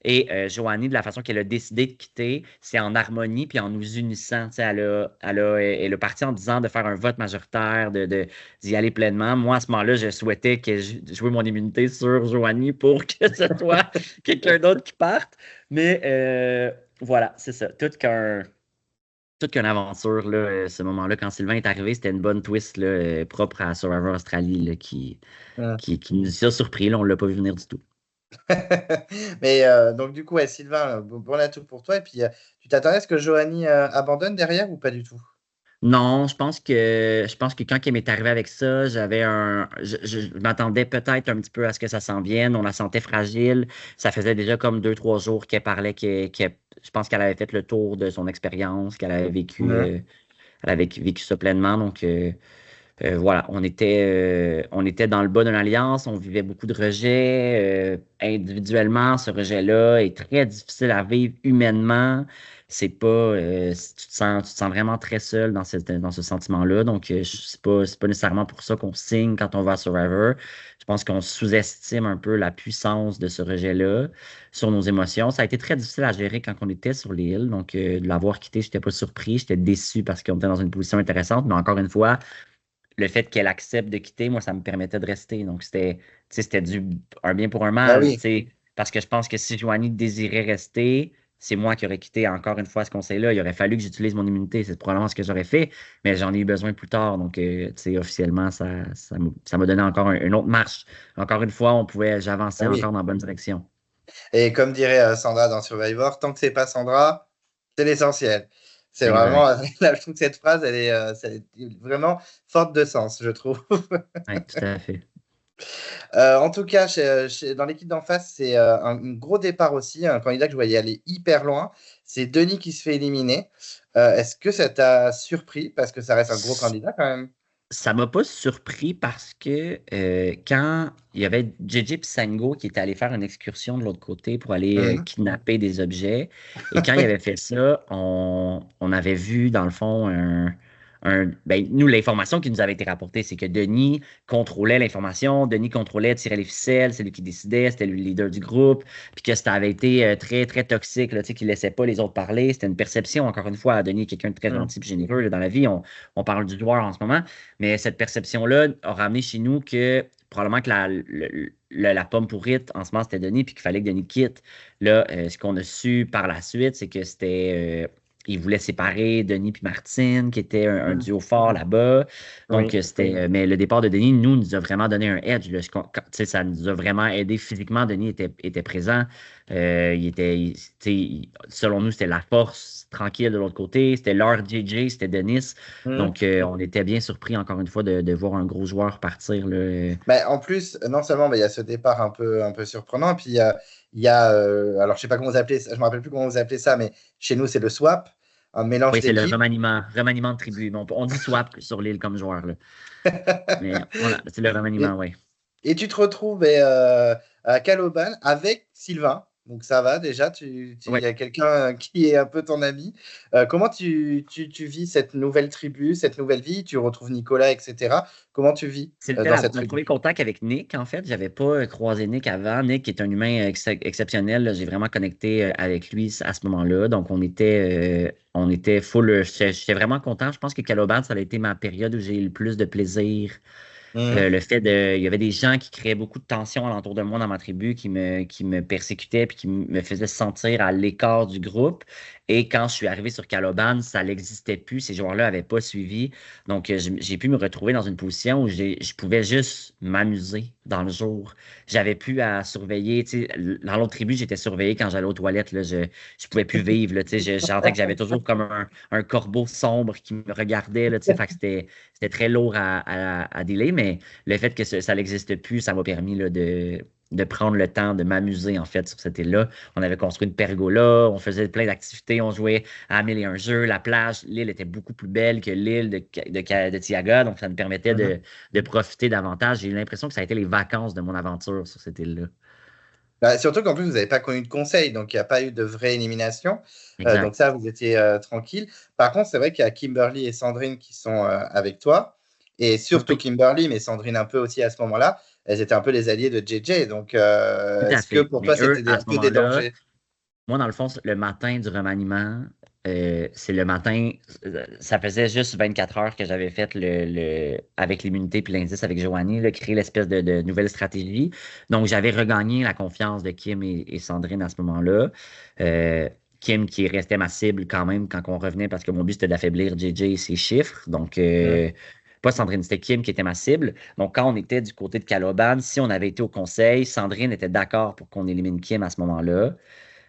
Et Joanie, de la façon qu'elle a décidé de quitter, c'est en harmonie puis en nous unissant. Tu sais, elle a parti en disant de faire un vote majoritaire, d'y aller pleinement. Moi, à ce moment-là, je souhaitais que jouer mon immunité sur Joanie pour que ce soit quelqu'un d'autre qui parte. Mais voilà, c'est ça. Toute qu'une aventure, là, ce moment-là, quand Sylvain est arrivé, c'était une bonne twist là, propre à Survivor Australie là,
Hmm.
qui nous a surpris. Là, on ne l'a pas vu venir du tout.
Mais donc, du coup, ouais, Sylvain, bon atout pour toi. Et puis, tu t'attendais à ce que Joanie abandonne derrière ou pas du tout?
Non, je pense que quand il m'est arrivé avec ça, je m'attendais peut-être un petit peu à ce que ça s'en vienne. On la sentait fragile. Ça faisait déjà comme 2, 3 jours qu'elle parlait, je pense qu'elle avait fait le tour de son expérience, qu'elle avait vécu,
Mhm.
elle avait vécu ça pleinement. Donc, Voilà, on était dans le bas d'une alliance, on vivait beaucoup de rejets. Individuellement, ce rejet-là est très difficile à vivre humainement. C'est pas, tu te sens vraiment très seul dans ce sentiment-là. Donc, c'est pas nécessairement pour ça qu'on signe quand on va à Survivor. Je pense qu'on sous-estime un peu la puissance de ce rejet-là sur nos émotions. Ça a été très difficile à gérer quand on était sur l'île. Donc, de l'avoir quitté, j'étais pas surpris, j'étais déçu parce qu'on était dans une position intéressante. Mais encore une fois, le fait qu'elle accepte de quitter, moi, ça me permettait de rester. Donc, tu sais, c'était un bien pour un
Bah
mal, tu
oui.
sais, parce que je pense que si Joanie désirait rester, c'est moi qui aurais quitté encore une fois ce conseil-là. Il aurait fallu que j'utilise mon immunité. C'est probablement ce que j'aurais fait, mais j'en ai eu besoin plus tard. Donc, tu sais, officiellement, ça m'a donné encore une autre marche. Encore une fois, j'avançais
Bah oui.
encore dans la bonne direction.
Et comme dirait Sandra dans Survivor, tant que c'est pas Sandra, c'est l'essentiel. C'est vraiment,
Exact.
là, je trouve que cette phrase, elle est vraiment forte de sens, je trouve.
Oui, tout à fait.
En tout cas, dans l'équipe d'en face, c'est un gros départ aussi. Un candidat que je voyais aller hyper loin. C'est Denis qui se fait éliminer. Est-ce que ça t'a surpris? Parce que ça reste un gros candidat quand même.
Ça m'a pas surpris parce que quand il y avait JJ Psango qui était allé faire une excursion de l'autre côté pour aller
Mhm.
kidnapper des objets, et quand il
Oui.
avait fait ça, on avait vu dans le fond ben, nous, l'information qui nous avait été rapportée, c'est que Denis contrôlait l'information, Denis contrôlait, tirait les ficelles, c'est lui qui décidait, c'était le leader du groupe, puis que ça avait été très, très toxique, là, tu sais, qu'il laissait pas les autres parler. C'était une perception, encore une fois, Denis est quelqu'un de très
Mhm.
gentil et généreux là, dans la vie. On parle du joueur en ce moment. Mais cette perception-là a ramené chez nous que probablement que la pomme pourrite, en ce moment, c'était Denis, puis qu'il fallait que Denis quitte. Là, ce qu'on a su par la suite, c'est que c'était. Il voulait séparer Denis puis Martine, qui était un
Mhm.
duo fort là-bas. Donc,
Oui.
mais le départ de Denis, nous a vraiment donné un edge. Là. Tu sais, ça nous a vraiment aidé physiquement. Denis était présent. Tu sais, selon nous, c'était la force tranquille de l'autre côté. C'était leur JJ, c'était Denis.
Mhm.
Donc, on était bien surpris, encore une fois, de voir un gros joueur partir. Là.
Mais en plus, non seulement bah, il y a ce départ un peu surprenant, et puis alors je sais pas comment vous appelez ça, je me rappelle plus comment vous appelez ça, mais chez nous c'est le swap, un mélange
Oui, c'est le
d'équipes.
remaniement de tribu. Mais on dit swap sur l'île comme joueur. Là. Mais voilà, c'est le remaniement,
Et,
oui.
et tu te retrouves à Caloban avec Sylvain. Donc ça va déjà, il
Oui.
y a quelqu'un qui est un peu ton ami. Comment tu vis cette nouvelle tribu, cette nouvelle vie? Tu retrouves Nicolas, etc. Comment tu vis
C'était
dans cette
mon
tribu?
premier contact avec Nick, en fait. J'avais pas croisé Nick avant. Nick est un humain exceptionnel. Là. J'ai vraiment connecté avec lui à ce moment-là. Donc, on était full. J'étais vraiment content. Je pense que Caloban, ça a été ma période où j'ai eu le plus de plaisir.
Mhm.
Il y avait des gens qui créaient beaucoup de tension alentour de moi dans ma tribu, qui me persécutaient puis qui me faisaient se sentir à l'écart du groupe. Et quand je suis arrivé sur Caloban, ça n'existait plus. Ces joueurs-là n'avaient pas suivi. Donc, j'ai pu me retrouver dans une position où je pouvais juste m'amuser dans le jour. J'avais plus à surveiller. Tu sais, dans l'autre tribu, j'étais surveillé quand j'allais aux toilettes. Là, je ne pouvais plus vivre. Là, tu sais, je sentais que j'avais toujours comme un corbeau sombre qui me regardait. Là, tu sais, fait que c'était très lourd à dealer, mais le fait que ça n'existe plus, ça m'a permis là, de prendre le temps de m'amuser en fait sur cette île-là. On avait construit une pergola, on faisait plein d'activités, on jouait à 1001 jeux, la plage, l'île était beaucoup plus belle que l'île de Tiaga, donc ça me permettait
Mhm.
de profiter davantage. J'ai eu l'impression que ça a été les vacances de mon aventure sur cette île-là.
Bah, surtout qu'en plus, vous n'avez pas connu de conseil, donc il n'y a pas eu de vraie élimination. Donc
Exact.
ça, vous étiez tranquille. Par contre, c'est vrai qu'il y a Kimberly et Sandrine qui sont avec toi. Et surtout
Oui,
Kimberly, mais Sandrine un peu aussi à ce moment-là. Elles étaient un peu les alliés de JJ. Donc,
tout à
est-ce que
fait.
pour
Mais
toi,
eux,
c'était
à
un
ce
peu des
moment-là,
dangers?
moi, dans le fond, le matin du remaniement, c'est le matin, ça faisait juste 24 heures que j'avais fait avec l'immunité puis l'indice avec Joanie, là, créer l'espèce de nouvelle stratégie. Donc, j'avais regagné la confiance de Kim et Sandrine à ce moment-là. Euh, Kim qui restait ma cible quand même quand on revenait parce que mon but c'était d'affaiblir JJ et ses chiffres. Donc,
Mhm.
pas Sandrine, c'était Kim qui était ma cible. Donc, quand on était du côté de Caloban, si on avait été au conseil, Sandrine était d'accord pour qu'on élimine Kim à ce moment-là.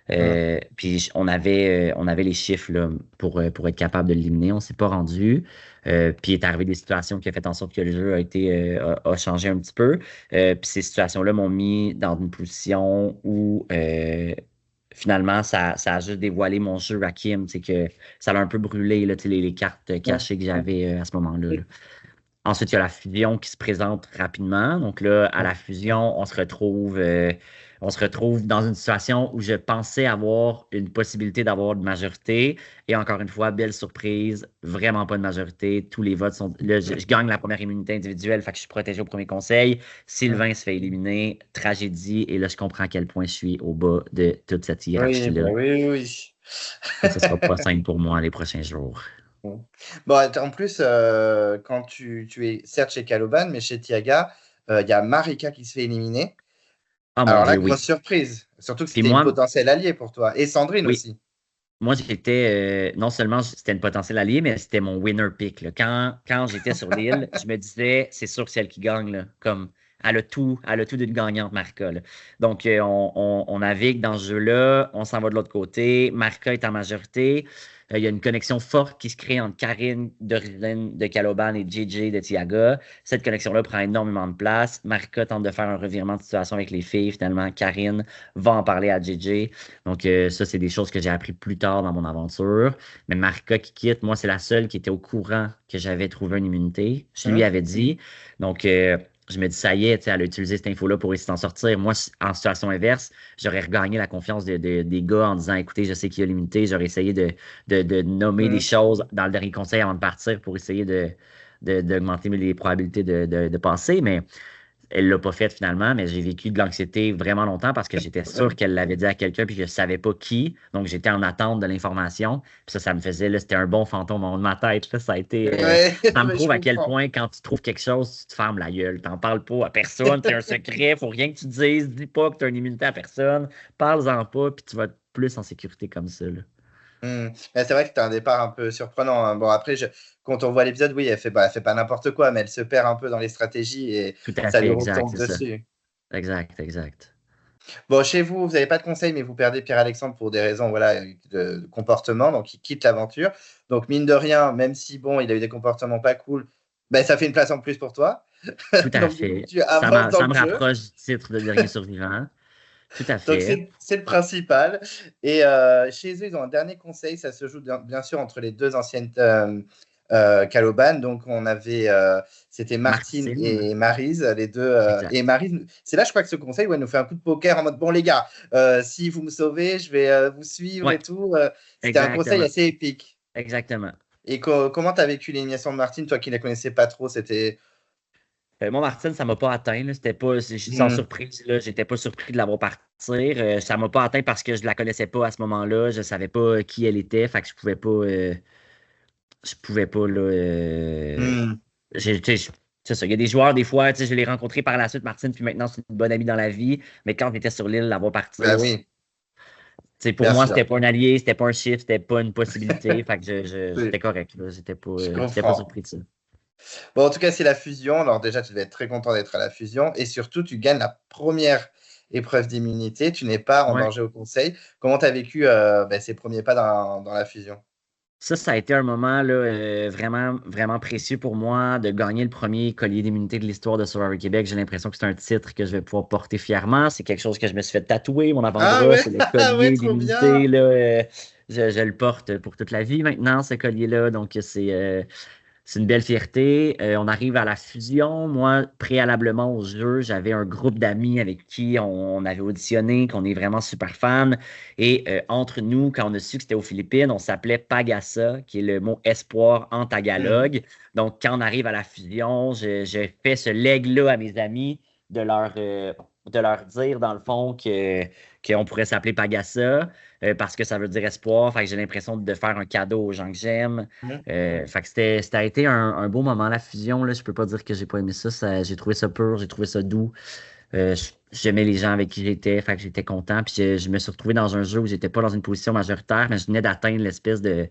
Mhm.
Puis on avait les chiffres là, pour être capable de l'éliminer. On ne s'est pas rendu. Puis il est arrivé des situations qui ont fait en sorte que le jeu a changé un petit peu. Puis ces situations-là m'ont mis dans une position où finalement ça a juste dévoilé mon jeu à Kim. C'est que ça l'a un peu brûlé là, tu sais, les cartes
Mhm.
cachées que j'avais à ce moment-là. Là. Ensuite, il y a la fusion qui se présente rapidement. Donc là, à la fusion, on se retrouve dans une situation où je pensais avoir une possibilité d'avoir de majorité. Et encore une fois, belle surprise, vraiment pas de majorité. Tous les votes sont. Là, je gagne la première immunité individuelle, fait que je suis protégé au premier conseil. Sylvain se fait éliminer, tragédie. Et là, je comprends à quel point je suis au bas de toute cette
Oui,
hiérarchie-là.
bah oui.
Et ce sera pas simple pour moi les prochains jours.
Bon, en plus, quand tu es certes chez Caloban, mais chez Tiaga, il y a Marika qui se fait éliminer.
Ah mon
Alors là,
Dieu,
grosse
oui.
surprise. Surtout que
Puis
c'était une
moi,
potentielle alliée pour toi. Et Sandrine
oui.
aussi.
Moi, j'étais, non seulement c'était une potentielle alliée, mais c'était mon winner pick, là. Quand j'étais sur l'île, je me disais, c'est sûr que c'est elle qui gagne, là. Comme, elle a tout d'une gagnante, Marca, là. Donc, on navigue dans ce jeu-là, on s'en va de l'autre côté. Marca est en majorité. Il y a une connexion forte qui se crée entre Karine de Caloban et JJ de Tiaga. Cette connexion-là prend énormément de place. Marca tente de faire un revirement de situation avec les filles. Finalement, Karine va en parler à JJ. Donc, ça, c'est des choses que j'ai appris plus tard dans mon aventure. Mais Marika qui quitte, moi, c'est la seule qui était au courant que j'avais trouvé une immunité. Je lui avais dit. Donc, je me dis, ça y est, tu sais, elle a utilisé cette info-là pour essayer d'en sortir. Moi, en situation inverse, j'aurais regagné la confiance des gars en disant, écoutez, je sais qu'il y a l'immunité. J'aurais essayé de nommer des choses dans le dernier conseil avant de partir pour essayer d'augmenter les probabilités de passer. Mais elle l'a pas fait finalement, mais j'ai vécu de l'anxiété vraiment longtemps parce que j'étais sûr qu'elle l'avait dit à quelqu'un puis que je savais pas qui. Donc j'étais en attente de l'information. Puis ça me faisait, là, c'était un bon fantôme en haut de ma tête. Là, ça a été,
Ouais,
ça me
mais je
prouve à quel
comprends.
point quand tu trouves quelque chose, tu te fermes la gueule. T'en parles pas à personne, c'est un secret, faut rien que tu dises. Dis pas que tu as une immunité à personne. Parle-en pas, puis tu vas être plus en sécurité comme ça, là.
Mais c'est vrai que c'était un départ un peu surprenant, hein. Bon, après, quand on voit l'épisode, oui, elle fait pas n'importe quoi, mais elle se perd un peu dans les stratégies et
Tout à
ça
fait
lui
exact,
retombe
c'est ça.
dessus.
Exact, exact.
Bon, chez vous, vous n'avez pas de conseils, mais vous perdez Pierre-Alexandre pour des raisons voilà, de comportement, donc il quitte l'aventure. Donc, mine de rien, même si bon, il a eu des comportements pas cool, ben, ça fait une place en plus pour toi.
Tout à
Donc, du coup,
fait.
tu avances dans
Ça
le
me
jeu.
rapproche du titre de dernier survivant. Tout à
Donc,
fait.
c'est le principal. Et chez eux, ils ont un dernier conseil. Ça se joue bien sûr entre les deux anciennes Caloban. Donc, c'était Martine
Martine.
et Maryse, les deux. Et
Exact.
Maryse, c'est là, je crois que ce conseil, ouais, nous fait un coup de poker en mode bon, les gars, si vous me sauvez, je vais vous suivre
Ouais,
et tout. C'était un conseil
exactement.
assez épique.
Exactement.
Et comment tu as vécu l'élimination de Martine, toi qui ne la connaissais pas trop? C'était.
Moi, Martine, ça m'a pas atteint, là. C'était pas, je suis sans
Hmm.
surprise, là. J'étais pas surpris de la voir partir. Ça m'a pas atteint parce que je la connaissais pas à ce moment-là. Je savais pas qui elle était. Fait que je pouvais pas, là.
Hmm.
Tu sais, c'est ça. Il y a des joueurs, des fois, tu sais, je l'ai rencontré par la suite, Martine, puis maintenant, c'est une bonne amie dans la vie. Mais quand on était sur l'île, la voir
Ben
partir,
oui,
pour
bien
moi,
sûr.
c'était pas un allié, c'était pas un chiffre, c'était pas une possibilité. Fait que
Oui,
c'était correct, là.
je
J'étais pas
comprends.
surpris de ça.
Bon, en tout cas, c'est la fusion. Alors déjà, tu devais être très content d'être à la fusion. Et surtout, tu gagnes la première épreuve d'immunité. Tu n'es pas en
Ouais.
danger au conseil. Comment tu as vécu ces premiers pas dans la fusion?
Ça a été un moment là, vraiment, vraiment précieux pour moi de gagner le premier collier d'immunité de l'histoire de Survivor Québec. J'ai l'impression que c'est un titre que je vais pouvoir porter fièrement. C'est quelque chose que je me suis fait tatouer, mon
Ah
avant-bras,
ouais,
c'est le
ah ouais,
collier
trop bien.
d'immunité. Là, je le porte pour toute la vie maintenant, ce collier-là. Donc, c'est une belle fierté. On arrive à la fusion. Moi, préalablement au jeu, j'avais un groupe d'amis avec qui on avait auditionné, qu'on est vraiment super fans. Et entre nous, quand on a su que c'était aux Philippines, on s'appelait Pagasa, qui est le mot espoir en
Mhm.
tagalog. Donc, quand on arrive à la fusion, je fais ce leg-là à mes amis de leur dire, dans le fond, qu'on pourrait s'appeler Pagasa parce que ça veut dire espoir. Fait que j'ai l'impression de faire un cadeau aux gens que j'aime.
Mhm.
Fait que ça a été un beau moment, la fusion. Là. Je peux pas dire que j'ai pas aimé ça. J'ai trouvé ça pur, j'ai trouvé ça doux. J'aimais les gens avec qui j'étais, fait que j'étais content. Puis je me suis retrouvé dans un jeu où j'étais pas dans une position majoritaire, mais je venais d'atteindre l'espèce de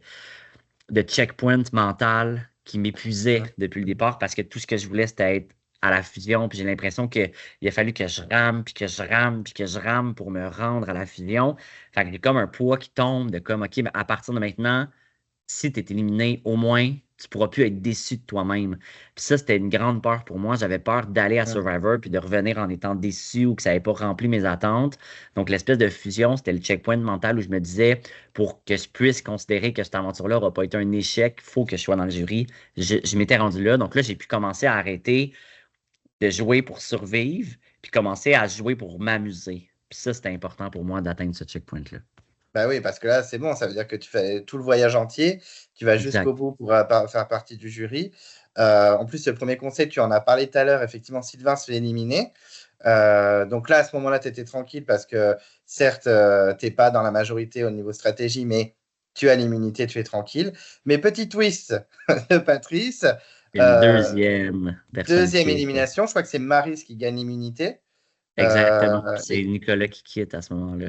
checkpoint mental qui m'épuisait depuis le départ parce que tout ce que je voulais, c'était être à la fusion. Puis j'ai l'impression qu'il a fallu que je rame, puis que je rame, puis que je rame pour me rendre à la fusion. Fait que j'ai comme un poids qui tombe de comme, OK, mais à partir de maintenant, si tu es éliminé, au moins, tu pourras plus être déçu de toi-même. Puis ça, c'était une grande peur pour moi. J'avais peur d'aller à
Mm.
Survivor puis de revenir en étant déçu ou que ça n'avait pas rempli mes attentes. Donc, l'espèce de fusion, c'était le checkpoint mental où je me disais, pour que je puisse considérer que cette aventure-là n'aura pas été un échec, il faut que je sois dans le jury. Je m'étais rendu là. Donc là, j'ai pu commencer à arrêter de jouer pour survivre puis commencer à jouer pour m'amuser. Puis ça, c'était important pour moi d'atteindre ce checkpoint-là.
Bah oui, parce que là, c'est bon, ça veut dire que tu fais tout le voyage entier, tu vas jusqu'au
Exact.
bout pour faire partie du jury. En plus, le premier conseil, tu en as parlé tout à l'heure, effectivement, Sylvain se fait éliminer. Donc là, à ce moment-là, tu étais tranquille parce que certes, tu n'es pas dans la majorité au niveau stratégie, mais tu as l'immunité, tu es tranquille. Mais petit twist de Patrice,
Une
euh,
deuxième personne
deuxième
quitte.
élimination, je crois que c'est Maryse qui gagne l'immunité.
Exactement. Puis c'est
Et
Nicolas qui quitte à ce moment-là.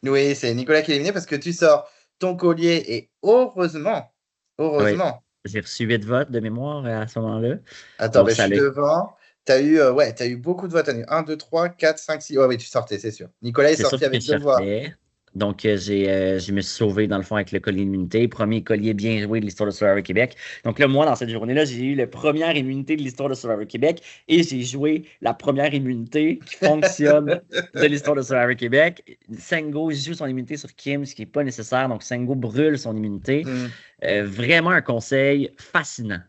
oui, c'est Nicolas qui est éliminé parce que tu sors ton collier et heureusement,
Oui.
heureusement.
J'ai reçu 8 votes de mémoire à ce moment-là.
Attends,
Donc,
ben, je
ça
suis
l'a.
devant. Tu as eu, t'as eu beaucoup de voix. Tu as eu 1, 2, 3, 4, 5, 6. Ouais, oui, tu sortais, c'est sûr. Nicolas est
C'est
sorti
sûr que je
avec 2 voix.
sortais. Donc, je me suis sauvé, dans le fond, avec le collier d'immunité. Premier collier bien joué de l'histoire de Survivor Québec. Donc là, moi, dans cette journée-là, j'ai eu la première immunité de l'histoire de Survivor Québec et j'ai joué la première immunité qui fonctionne de l'histoire de Survivor Québec. Sengo joue son immunité sur Kim, ce qui n'est pas nécessaire. Donc, Sengo brûle son immunité.
Hmm,
Vraiment un conseil fascinant.
hmm.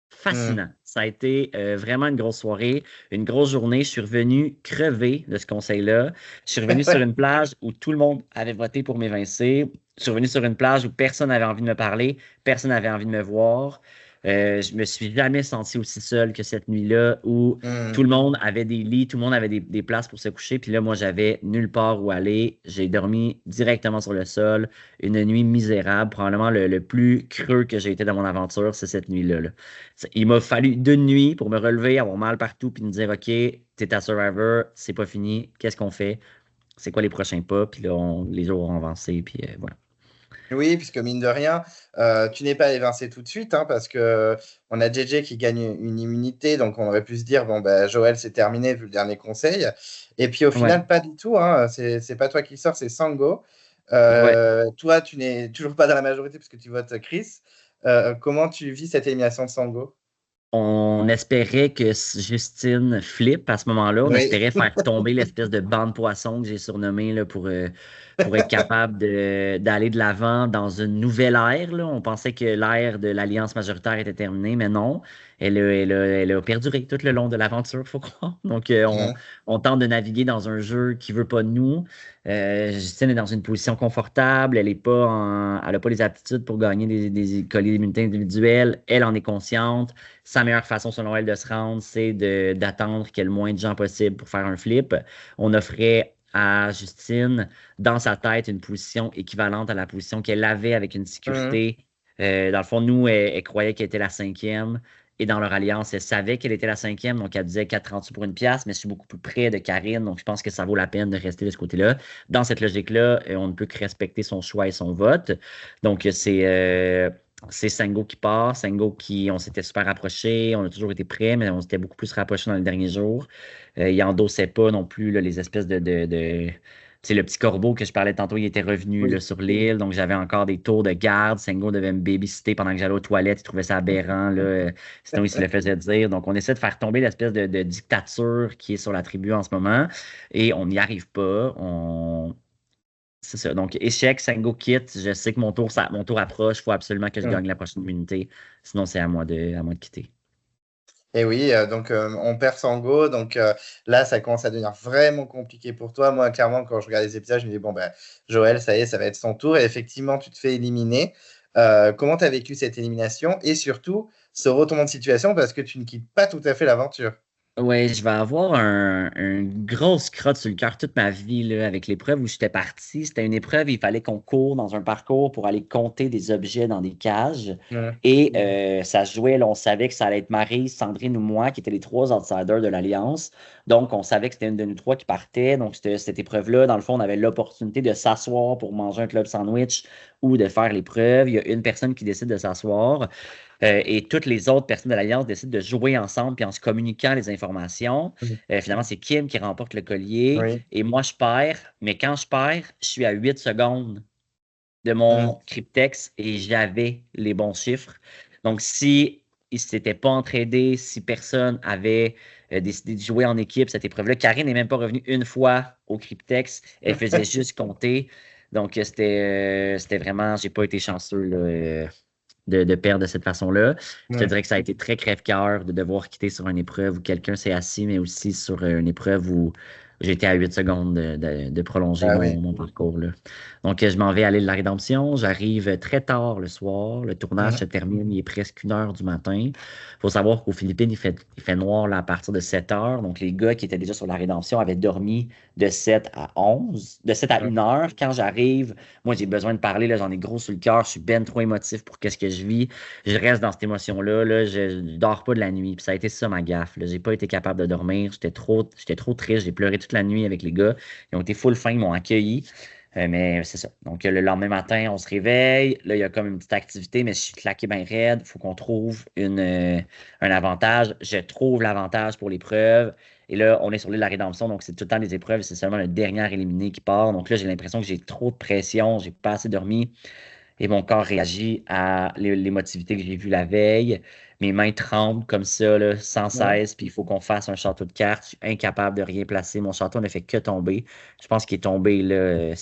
Fascinant. Ça a été vraiment une grosse soirée, une grosse journée. Je suis revenu crevé de ce conseil-là. Je suis revenu sur une plage où tout le monde avait voté pour m'évincer. Je suis revenu sur une plage où personne n'avait envie de me parler, personne n'avait envie de me voir. Je me suis jamais senti aussi seul que cette nuit-là où tout
Hmm.
le monde avait des lits, tout le monde avait des places pour se coucher. Puis là, moi, j'avais nulle part où aller. J'ai dormi directement sur le sol. Une nuit misérable. Probablement le plus creux que j'ai été dans mon aventure, c'est cette nuit-là, là. Il m'a fallu 2 nuits pour me relever, avoir mal partout, puis me dire, OK, t'es à Survivor, c'est pas fini, qu'est-ce qu'on fait? C'est quoi les prochains pas? Puis là, les jours ont avancé, puis voilà.
Oui, puisque mine de rien, tu n'es pas évincé tout de suite, hein, parce que on a JJ qui gagne une immunité, donc on aurait pu se dire, bon, ben, Joël, c'est terminé vu le dernier conseil. Et puis au
Ouais,
final, pas du tout, hein, c'est pas toi qui sors, c'est Sango.
ouais.
Toi, tu n'es toujours pas dans la majorité puisque tu votes Chris. Comment tu vis cette élimination de Sango?
On espérait que Justine flippe à ce moment-là. On
Oui.
espérait faire tomber l'espèce de banc de poisson que j'ai surnommé là, pour être capable d'aller de l'avant dans une nouvelle ère, là. On pensait que l'ère de l'Alliance majoritaire était terminée, mais non. Elle a perduré tout le long de l'aventure, il faut croire. Donc,
Mhm.
on tente de naviguer dans un jeu qui ne veut pas de nous. Justine est dans une position confortable. Elle n'a pas les aptitudes pour gagner des colliers d'immunité individuelle. Elle en est consciente. Sa meilleure façon, selon elle, de se rendre, c'est d'attendre qu'il y ait le moins de gens possible pour faire un flip. On offrait à Justine, dans sa tête, une position équivalente à la position qu'elle avait avec une
Mhm.
sécurité. Dans le fond, nous, elle croyait qu'elle était la cinquième. Et dans leur alliance, elle savait qu'elle était la cinquième, donc elle disait 4,38 pour une pièce, mais je suis beaucoup plus près de Karine, donc je pense que ça vaut la peine de rester de ce côté-là. Dans cette logique-là, on ne peut que respecter son choix et son vote. Donc, c'est Sango qui part. Sango qui, on s'était super rapprochés, on a toujours été prêts, mais on s'était beaucoup plus rapprochés dans les derniers jours. Il endossait pas non plus là, les espèces tu sais, le petit corbeau que je parlais tantôt, il était revenu là,
Oui.
sur l'île, donc j'avais encore des tours de garde. Sango devait me babysitter pendant que j'allais aux toilettes, il trouvait ça aberrant, là, sinon il se le faisait dire. Donc on essaie de faire tomber l'espèce de dictature qui est sur la tribu en ce moment, et on n'y arrive pas. C'est ça. Donc, échec, Sango quitte. Je sais que mon tour approche. Il faut absolument que je
Mhm.
gagne la prochaine immunité. Sinon, c'est à moi de quitter.
Et oui, donc on perd Sango, donc là ça commence à devenir vraiment compliqué pour toi. Moi, clairement, quand je regarde les épisodes, je me dis, bon, ben, Joël, ça y est, ça va être son tour. Et effectivement, tu te fais éliminer. Comment tu as vécu cette élimination et surtout ce retournement de situation parce que tu ne quittes pas tout à fait l'aventure.
Ouais, je vais avoir une grosse crotte sur le cœur toute ma vie là, avec l'épreuve où j'étais parti. C'était une épreuve, il fallait qu'on court dans un parcours pour aller compter des objets dans des cages.
Mhm.
Et ça se jouait, là, on savait que ça allait être Marie, Sandrine ou moi qui étaient les trois outsiders de l'Alliance. Donc, on savait que c'était une de nous trois qui partait. Donc, cette épreuve-là, dans le fond, on avait l'opportunité de s'asseoir pour manger un club sandwich ou de faire l'épreuve. Il y a une personne qui décide de s'asseoir. Et toutes les autres personnes de l'Alliance décident de jouer ensemble puis en se communiquant les informations. Finalement, c'est Kim qui remporte le collier
Oui.
et moi, je perds. Mais quand je perds, je suis à 8 secondes de
Mhm.
mon cryptex et j'avais les bons chiffres. Donc, si ils ne s'étaient pas entraidés, si personne avait décidé de jouer en équipe cette épreuve-là, Karine n'est même pas revenue une fois au Cryptex. Elle faisait juste compter. Donc, c'était vraiment, j'ai pas été chanceux là, de perdre de cette façon-là. Je te
Ouais.
dirais que ça a été très crève-cœur de devoir quitter sur une épreuve où quelqu'un s'est assis, mais aussi sur une épreuve où j'étais à 8 secondes de prolonger
Ah oui.
mon parcours, là. Donc, je m'en vais à l'île de la Rédemption. J'arrive très tard le soir. Le tournage se termine, il est presque 1 heure du matin. Il faut savoir qu'aux Philippines, il fait noir là, à partir de 7 heures. Donc, les gars qui étaient déjà sur la Rédemption avaient dormi de 7 à 11, de 7 à 1 heure. Quand j'arrive, moi, j'ai besoin de parler, là, j'en ai gros sur le cœur. Je suis ben trop émotif pour qu'est-ce que je vis. Je reste dans cette émotion-là. Là, je dors pas de la nuit. Puis ça a été ça ma gaffe. J'ai pas été capable de dormir. J'étais trop triste. J'ai pleuré toute la nuit avec les gars. Ils ont été full fin, ils m'ont accueilli. Mais c'est ça. Donc, le lendemain matin, on se réveille. Là, il y a comme une petite activité, mais je suis claqué bien raide. Il faut qu'on trouve un avantage. Je trouve l'avantage pour l'épreuve. Et là, on est sur l'île de la Rédemption, donc c'est tout le temps des épreuves. C'est seulement le dernier éliminé qui part. Donc là, j'ai l'impression que j'ai trop de pression. J'ai pas assez dormi. Et mon corps réagit à l'émotivité que j'ai vue la veille. Mes mains tremblent comme ça, là, sans
Ouais.
cesse. Puis il faut qu'on fasse un château de cartes. Je suis incapable de rien placer. Mon château ne fait que tomber. Je pense qu'il est tombé là,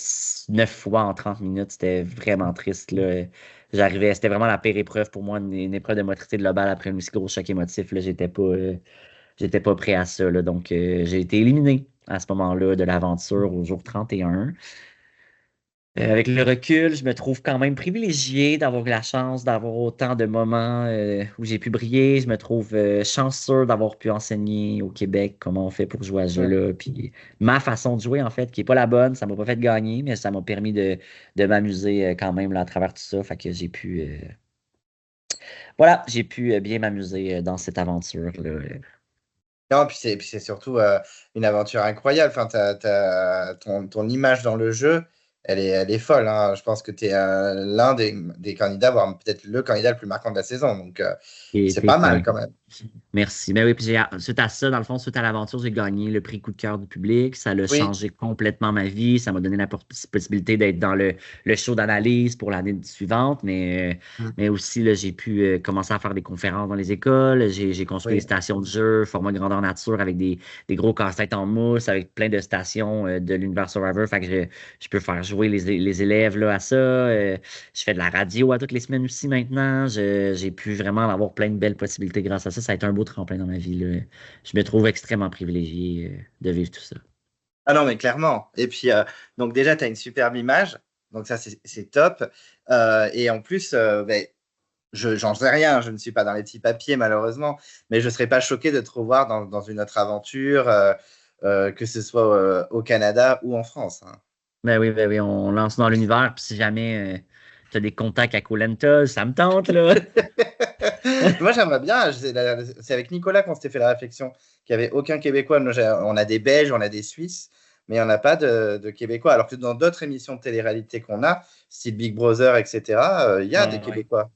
9 fois en 30 minutes. C'était vraiment triste, là. C'était vraiment la pire épreuve pour moi, une épreuve de motricité globale après un aussi gros choc émotif. Là, j'étais pas prêt à ça, là. Donc, j'ai été éliminé à ce moment-là de l'aventure au jour 31. Avec le recul, je me trouve quand même privilégié d'avoir eu la chance d'avoir autant de moments où j'ai pu briller. Je me trouve chanceux d'avoir pu enseigner au Québec comment on fait pour jouer à ce
Ouais.
jeu-là. Puis ma façon de jouer, en fait, qui n'est pas la bonne, ça m'a pas fait gagner, mais ça m'a permis de m'amuser quand même là, à travers tout ça. Fait que voilà, j'ai pu bien m'amuser dans cette aventure-là.
Non, puis c'est surtout une aventure incroyable. Enfin, ton image dans le jeu, elle est folle, hein. Je pense que tu es l'un des candidats, voire peut-être le candidat le plus marquant de la saison. Donc,
Et
c'est
t'es
pas
fin.
mal quand même.
Merci. Mais oui, puis suite à ça, dans le fond, suite à l'aventure, j'ai gagné le prix coup de cœur du public. Ça a
Oui,
changé complètement ma vie. Ça m'a donné la possibilité d'être dans le show d'analyse pour l'année suivante. Mais aussi, là, j'ai pu commencer à faire des conférences dans les écoles. J'ai construit des
oui,
stations de jeu, format grandeur nature, avec des gros casse-têtes en mousse, avec plein de stations de l'univers Survivor. Fait que je peux faire jouer les élèves là, à ça. Je fais de la radio à toutes les semaines aussi maintenant. J'ai pu vraiment avoir plein de belles possibilités grâce à ça. Ça a été un beau tremplin dans ma vie, là. Je me trouve extrêmement privilégié de vivre tout ça.
Ah non, mais clairement. Et puis, donc déjà, tu as une superbe image. Donc ça, c'est top. Et en plus, ben, j'en sais rien. Je ne suis pas dans les petits papiers, malheureusement. Mais je ne serais pas choqué de te revoir dans une autre aventure, que ce soit au Canada ou en France, hein.
Ben oui, on lance dans l'univers. Puis si jamais tu as des contacts à koh ça me tente, là.
Moi, j'aimerais bien. C'est avec Nicolas qu'on s'était fait la réflexion qu'il n'y avait aucun Québécois. Nous, on a des Belges, on a des Suisses, mais il n'y en a pas de Québécois. Alors que dans d'autres émissions de télé-réalité qu'on a, style Big Brother, etc., il y a des
Ouais, ouais.
Québécois.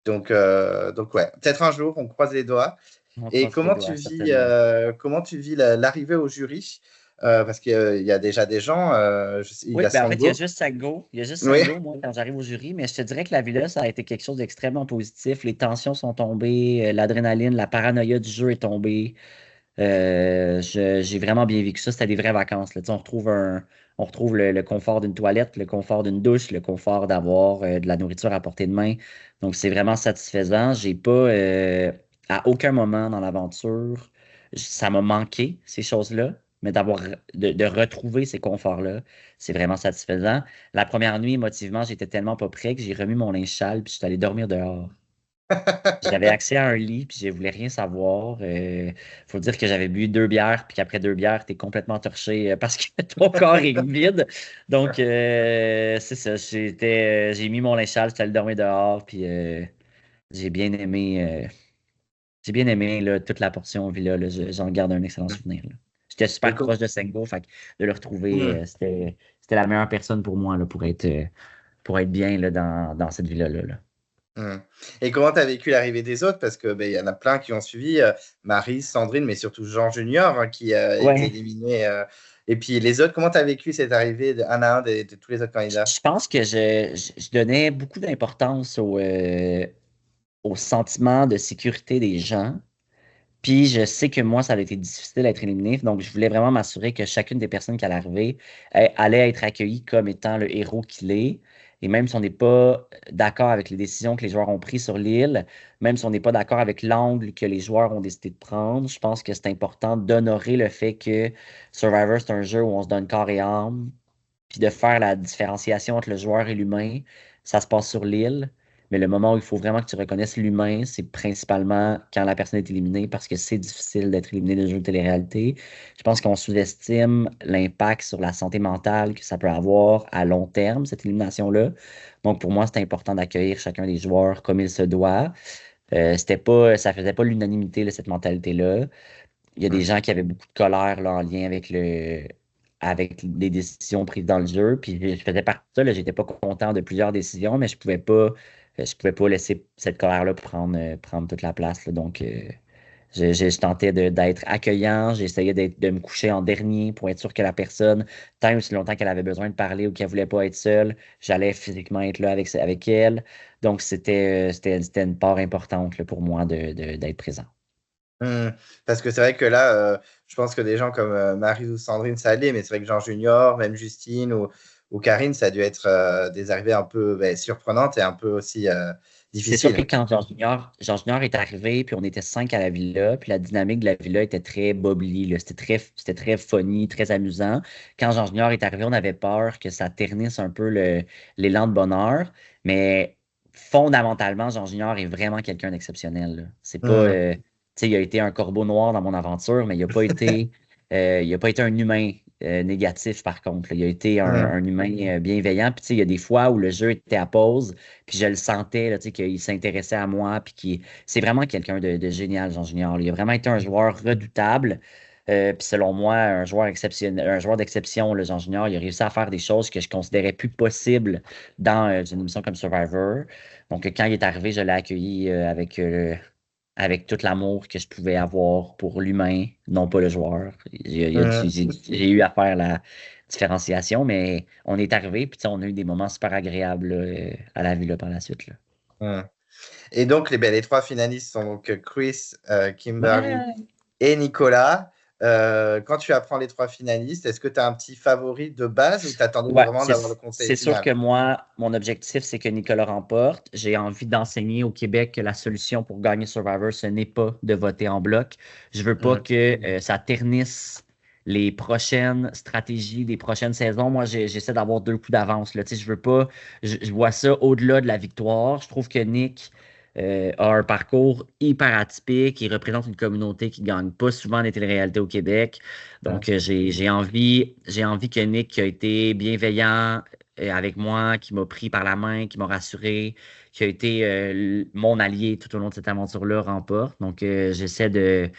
Donc ouais, peut-être un jour, on croise les doigts.
On
Et
croise les doigts, certainement.
comment tu vis l'arrivée au jury? Parce qu'il y a déjà des gens, il y
Oui,
a
ben en fait, il y a
Sango.
juste Sango. Il y a juste
Oui,
Sango, moi, quand j'arrive au jury, mais je te dirais que la villa, ça a été quelque chose d'extrêmement positif. Les tensions sont tombées, l'adrénaline, la paranoïa du jeu est tombée. J'ai vraiment bien vécu ça. C'était des vraies vacances, là. Tu sais, on retrouve le confort d'une toilette, le confort d'une douche, le confort d'avoir de la nourriture à portée de main. Donc, c'est vraiment satisfaisant. J'ai pas, à aucun moment dans l'aventure, ça m'a manqué, ces choses-là, mais de retrouver ces conforts-là, c'est vraiment satisfaisant. La première nuit, émotivement, j'étais tellement pas prêt que j'ai remis mon linge sale puis je suis allé dormir dehors. J'avais accès à un lit, puis je voulais rien savoir. Faut dire que j'avais bu 2 bières, puis qu'après 2 bières, t'es complètement torché parce que ton corps est vide. Donc, c'est ça. J'ai mis mon linge sale, j'étais allé dormir dehors, puis j'ai bien aimé, là, toute la portion villa. Là. J'en garde un excellent souvenir. Là. J'étais
Et
super proche de Sengo, fait que de le retrouver,
Hmm.
c'était la meilleure personne pour moi là, pour être bien là, dans cette villa-là. Là.
Hmm. Et comment tu as vécu l'arrivée des autres? Parce que ben, y en a plein qui ont suivi, Marie, Sandrine, mais surtout Jean Junior, hein, qui a été
Ouais.
éliminé. Et puis les autres, comment tu as vécu cette arrivée un à un de tous les autres candidats?
Je pense que je donnais beaucoup d'importance au sentiment de sécurité des gens. Puis je sais que moi, ça a été difficile d'être éliminé. Donc, je voulais vraiment m'assurer que chacune des personnes qui allait arriver allait être accueillie comme étant le héros qu'il est. Et même si on n'est pas d'accord avec les décisions que les joueurs ont prises sur l'île, même si on n'est pas d'accord avec l'angle que les joueurs ont décidé de prendre, je pense que c'est important d'honorer le fait que Survivor, c'est un jeu où on se donne corps et âme, puis de faire la différenciation entre le joueur et l'humain. Ça se passe sur l'île. Mais le moment où il faut vraiment que tu reconnaisses l'humain, c'est principalement quand la personne est éliminée parce que c'est difficile d'être éliminé de jeux de télé-réalité. Je pense qu'on sous-estime l'impact sur la santé mentale que ça peut avoir à long terme, cette élimination-là. Donc, pour moi, c'est important d'accueillir chacun des joueurs comme il se doit. Ça faisait pas l'unanimité, là, cette mentalité-là. Il y a des gens qui avaient beaucoup de colère là, en lien avec avec les décisions prises dans le jeu. Puis je faisais partie de ça. Là, j'étais pas content de plusieurs décisions, mais je pouvais pas laisser cette colère-là prendre toute la place, là. Donc, je tentais d'être accueillant. J'essayais de me coucher en dernier pour être sûr que la personne, tant aussi longtemps qu'elle avait besoin de parler ou qu'elle voulait pas être seule, j'allais physiquement être là avec elle. Donc, c'était une part importante là, pour moi d'être présent.
Parce que c'est vrai que là, je pense que des gens comme Marie ou Sandrine, ça allait, mais c'est vrai que Jean Junior, même Justine ou Karine, ça a dû être des arrivées un peu surprenantes et un peu aussi
C'est sûr que
difficiles.
quand Jean Junior est arrivé, puis on était 5 à la villa, puis la dynamique de la villa était très bubbly, là. C'était très funny, très amusant. Quand Jean Junior est arrivé, on avait peur que ça ternisse un peu l'élan de bonheur, mais fondamentalement, Jean Junior est vraiment quelqu'un d'exceptionnel, là. C'est pas,
Hum,
tu sais, il a été un corbeau noir dans mon aventure, mais il a pas été un humain négatif, par contre, là. Il a été
hum,
un humain bienveillant. Puis, tu sais, il y a des fois où le jeu était à pause, puis je le sentais, là, tu sais, qu'il s'intéressait à moi, puis c'est vraiment quelqu'un de génial, Jean Junior, là. Il a vraiment été un joueur redoutable. Puis selon moi, un joueur exceptionnel, un joueur d'exception, le Jean Junior, il a réussi à faire des choses que je considérais plus possibles dans une émission comme Survivor. Donc, quand il est arrivé, je l'ai accueilli avec tout l'amour que je pouvais avoir pour l'humain, non pas le joueur.
hum,
J'ai eu à faire la différenciation, mais on est arrivé, puis tu sais, on a eu des moments super agréables là, à la villa par la suite, là.
hum. Et donc, les trois finalistes sont donc Chris, Kimberly
Ouais.
et Nicolas. Quand tu apprends les trois finalistes, est-ce que tu as un petit favori de base ou tu attendais
Ouais,
vraiment
c'est
d'avoir le conseil
c'est sûr
final?
que moi, mon objectif, c'est que Nicolas remporte. J'ai envie d'enseigner au Québec que la solution pour gagner Survivor, ce n'est pas de voter en bloc. Je veux pas
Hum,
que ça ternisse les prochaines stratégies des prochaines saisons. Moi, j'essaie d'avoir 2 coups d'avance, là. Tu sais, je veux pas, je vois ça au-delà de la victoire. Je trouve que Nick a un parcours hyper atypique. Il représente une communauté qui gagne pas souvent des télé-réalités au Québec.
hum,
Donc, j'ai envie que Nick, qui a été bienveillant avec moi, qui m'a pris par la main, qui m'a rassuré, qui a été mon allié tout au long de cette aventure-là, remporte. Donc, j'essaie de.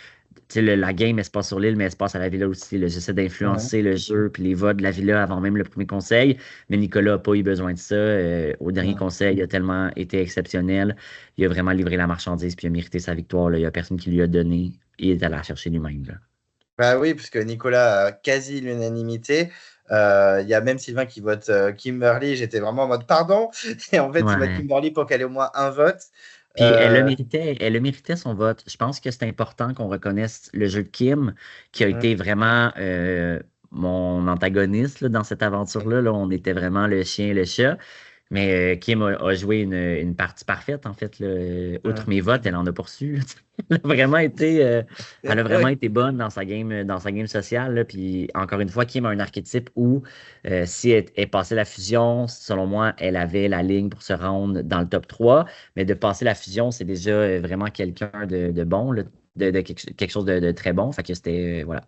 Tu sais, la game, elle se passe sur l'île, mais elle se passe à la villa aussi, là. J'essaie
hum,
d'influencer le jeu puis les votes de la villa avant même le premier conseil. Mais Nicolas n'a pas eu besoin de ça. Au dernier
hum.
conseil, il a tellement été exceptionnel. Il a vraiment livré la marchandise puis il a mérité sa victoire, là. Il n'y a personne qui lui a donné. Il est allé la chercher lui-même, là.
Bah oui, puisque Nicolas a quasi l'unanimité. Il y a même Sylvain qui vote Kimberly. J'étais vraiment en mode pardon. Et en fait, il vote
Ouais.
Kimberly pour qu'elle ait au moins un vote.
Puis
Euh,
elle le méritait son vote. Je pense que c'est important qu'on reconnaisse le jeu de Kim, qui a
hum,
été vraiment mon antagoniste là, dans cette aventure-là. Là, on était vraiment le chien et le chat. Mais Kim a joué une partie parfaite, en fait, là. Outre
hum.
mes votes, elle en a poursu, là. Elle a vraiment été bonne dans sa game sociale, là. Puis encore une fois, Kim a un archétype où si elle est passée la fusion, selon moi, elle avait la ligne pour se rendre dans le top 3. Mais de passer la fusion, c'est déjà vraiment quelqu'un de bon, là, de quelque chose de très bon. Fait que c'était, voilà.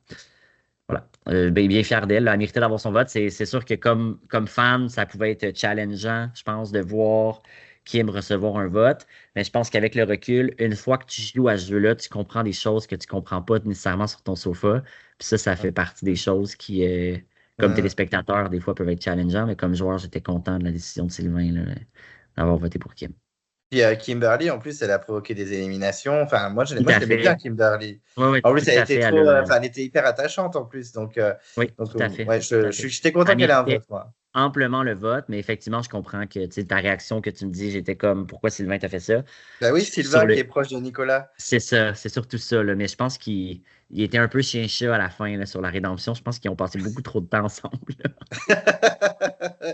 Voilà. Bien fier d'elle. Elle a mérité d'avoir son vote. C'est sûr que comme fan, ça pouvait être challengeant, je pense, de voir Kim recevoir un vote. Mais je pense qu'avec le recul, une fois que tu joues à ce jeu-là, tu comprends des choses que tu comprends pas nécessairement sur ton sofa. Puis ça fait partie des choses qui, comme
Hum.
téléspectateur, des fois peuvent être challengeants. Mais comme joueur, j'étais content de la décision de Sylvain, là, d'avoir voté pour Kim.
Puis Kimberly, en plus, elle a provoqué des éliminations. Enfin,
Tout
moi, je
à
l'aimais bien,
fait.
Kimberly.
Oui, oui,
En plus,
tout
elle
à
était
fait.
trop, enfin, elle était hyper attachante en plus. Donc,
Oui, tout à fait.
ouais,
Tout à fait.
j'étais content
Elle
qu'elle ait un
méritait.
vote, moi.
amplement le vote, mais effectivement, je comprends que, tu sais, ta réaction que tu me dis, j'étais comme, pourquoi Sylvain t'a fait ça?
Bah oui,
Sur
Sylvain qui
le,
est proche de Nicolas.
c'est ça, c'est surtout ça, là. Mais je pense qu'il était un peu chien-chat à la fin, là, sur la rédemption. Je pense qu'ils ont passé beaucoup trop de temps ensemble, là.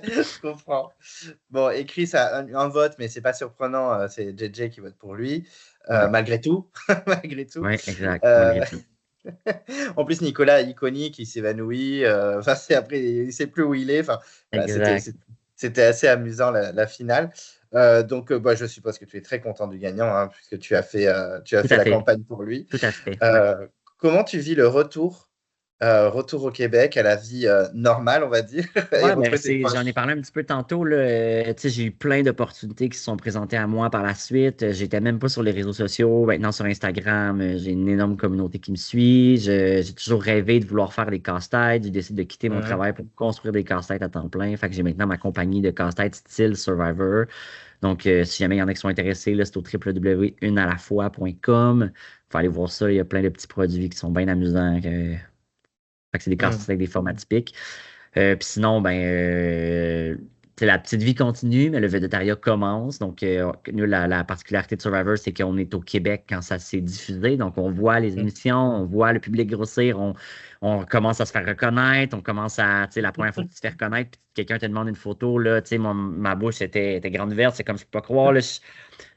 Je comprends. Bon, et Chris a un vote, mais c'est pas surprenant, c'est JJ qui vote pour lui,
Ouais,
malgré tout. Malgré tout.
ouais, exact,
Euh,
malgré tout.
En plus, Nicolas iconique, il s'évanouit. Enfin, c'est après, il sait plus où il est. Enfin, voilà,
Exact.
c'était assez amusant la finale. Donc, bah, je suppose que tu es très content du gagnant, hein, puisque tu as
Tout
fait
à
la
fait.
campagne pour lui.
Tout à fait. Ouais.
Euh, Comment tu vis le retour au Québec, à la vie normale, on va dire, et
Ouais, ben,
retrouver tes
j'en ai
proches?
parlé un petit peu tantôt, là. Tu sais, j'ai eu plein d'opportunités qui se sont présentées à moi par la suite. J'étais même pas sur les réseaux sociaux. Maintenant, sur Instagram, j'ai une énorme communauté qui me suit. J'ai toujours rêvé de vouloir faire des casse-têtes. J'ai décidé de quitter mon
Mhm.
travail pour construire des casse-têtes à temps plein. Fait que j'ai maintenant ma compagnie de casse-têtes style Survivor. Donc, si jamais il y en a qui sont intéressés, là, c'est au www.unealafoi.com. Faut aller voir ça. Il y a plein de petits produits qui sont bien amusants. Fait que c'est des casse-têtes
Mhm.
avec des formats typiques. Puis sinon, ben, la petite vie continue, mais le végétariat commence. Donc, nous, la particularité de Survivor, c'est qu'on est au Québec quand ça s'est diffusé. Donc, on voit les émissions, on voit le public grossir, on commence à se faire reconnaître, on commence à, tu sais, la première fois que tu te fais reconnaître, puis quelqu'un te demande une photo, là, tu sais, ma bouche était grande ouverte, c'est comme je peux pas croire, là,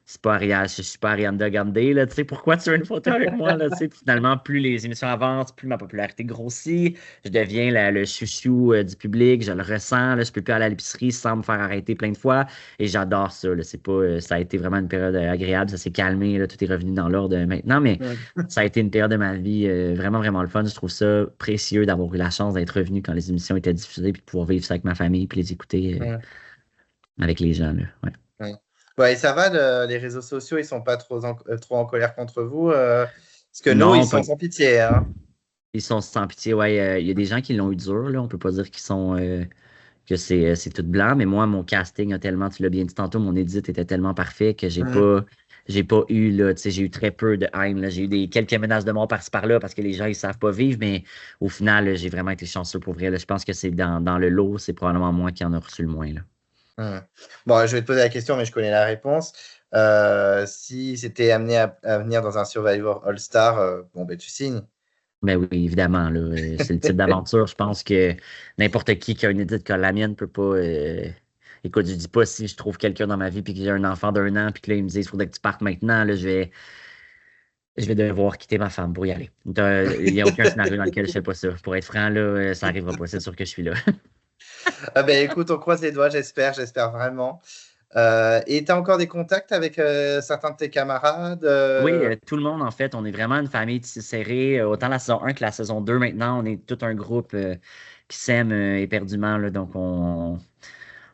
c'est pas Ariane, je suis pas Ariane de Grande, là, tu sais, pourquoi tu veux une photo avec moi, là, tu sais, puis finalement, plus les émissions avancent, plus ma popularité grossit, je deviens le chouchou du public, je le ressens, là, je peux plus aller à l'épicerie sans me faire arrêter plein de fois, et j'adore ça, là, c'est pas, ça a été vraiment une période agréable, ça s'est calmé, là, tout est revenu dans l'ordre maintenant, mais
Mhm.
ça a été une période de ma vie vraiment, vraiment le fun, je trouve ça précieux d'avoir eu la chance d'être revenu quand les émissions étaient diffusées, puis de pouvoir vivre ça avec ma famille, puis les écouter
Mhm.
avec les gens, là, ouais.
Ouais. Ouais, et ça va, les réseaux sociaux, ils sont pas trop en colère contre vous, parce que nous, ils
Non, pas.
sont sans pitié, hein.
Ils sont sans pitié, ouais. Il y a des gens qui l'ont eu dur, là. On peut pas dire qu'ils sont que c'est tout blanc, mais moi, mon casting a tellement, tu l'as bien dit tantôt, mon edit était tellement parfait que
Mhm.
j'ai pas eu, là, tu sais, j'ai eu très peu de haine, là. J'ai eu quelques menaces de mort par-ci par-là parce que les gens, ils savent pas vivre, mais au final, là, j'ai vraiment été chanceux pour vrai, là. Je pense que c'est dans le lot, c'est probablement moi qui en a reçu le moins, là.
Mhm. Bon, je vais te poser la question, mais je connais la réponse. Si c'était amené à venir dans un Survivor All-Star, bon, ben, tu signes.
Mais oui, évidemment, là, c'est le type d'aventure. Je pense que n'importe qui a une idée comme la mienne peut pas. Écoute, je dis pas si je trouve quelqu'un dans ma vie puis que j'ai un enfant d'1 an puis que là, il me dit il faudrait que tu partes maintenant, là, je vais devoir quitter ma femme pour y aller. Il n'y a aucun scénario dans lequel je fais pas ça. Pour être franc, là, ça arrivera pas. C'est sûr que je suis là.
Ah ben, écoute, on croise les doigts, j'espère vraiment. Et tu as encore des contacts avec certains de tes camarades?
Oui, tout le monde, en fait, on est vraiment une famille tissée serrée. Autant la saison 1 que la saison 2 maintenant, on est tout un groupe qui s'aime éperdument. Là, donc,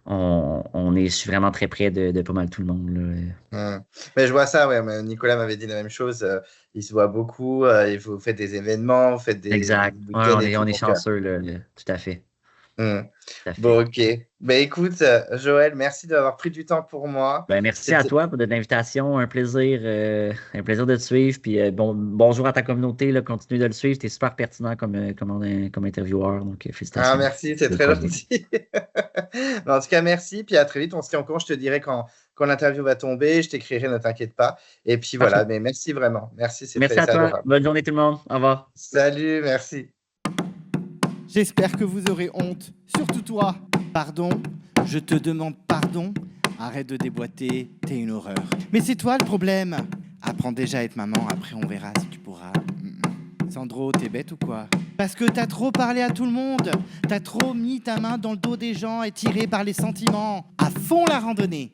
je suis vraiment très près de pas mal tout le monde, là.
Mais je vois ça, ouais. Mais Nicolas m'avait dit la même chose. Il se voit beaucoup. Et vous faites des événements, vous faites des
Exact. Ouais,
week-ends et
on
tout.
est
Donc,
chanceux, là. Tout à fait.
hmm.
Tout à fait.
Bon, ok. Ben écoute, Joël, merci d'avoir pris du temps pour moi.
Ben, merci à
C'était
toi pour de l'invitation. Un plaisir de te suivre. Puis bonjour à ta communauté. Là, continue de le suivre. Tu es super pertinent comme intervieweur. Donc,
Ah,
félicitations.
merci, c'est
Beau
très
projet.
gentil. Mais en tout cas, merci. Puis à très vite. On se tient au courant. Je te dirai quand l'interview va tomber. Je t'écrirai, ne t'inquiète pas. Et puis voilà.
Parfait.
Mais merci vraiment. Merci,
Merci à
c'est
toi.
adorable.
Bonne journée tout le monde. Au revoir.
Salut, merci.
J'espère que vous aurez honte. Surtout toi. Pardon. Je te demande pardon. Arrête de déboîter. T'es une horreur. Mais c'est toi le problème. Apprends déjà à être maman. Après, on verra si tu pourras. Sandro, t'es bête ou quoi? Parce que t'as trop parlé à tout le monde. T'as trop mis ta main dans le dos des gens et tiré par les sentiments. À fond la randonnée.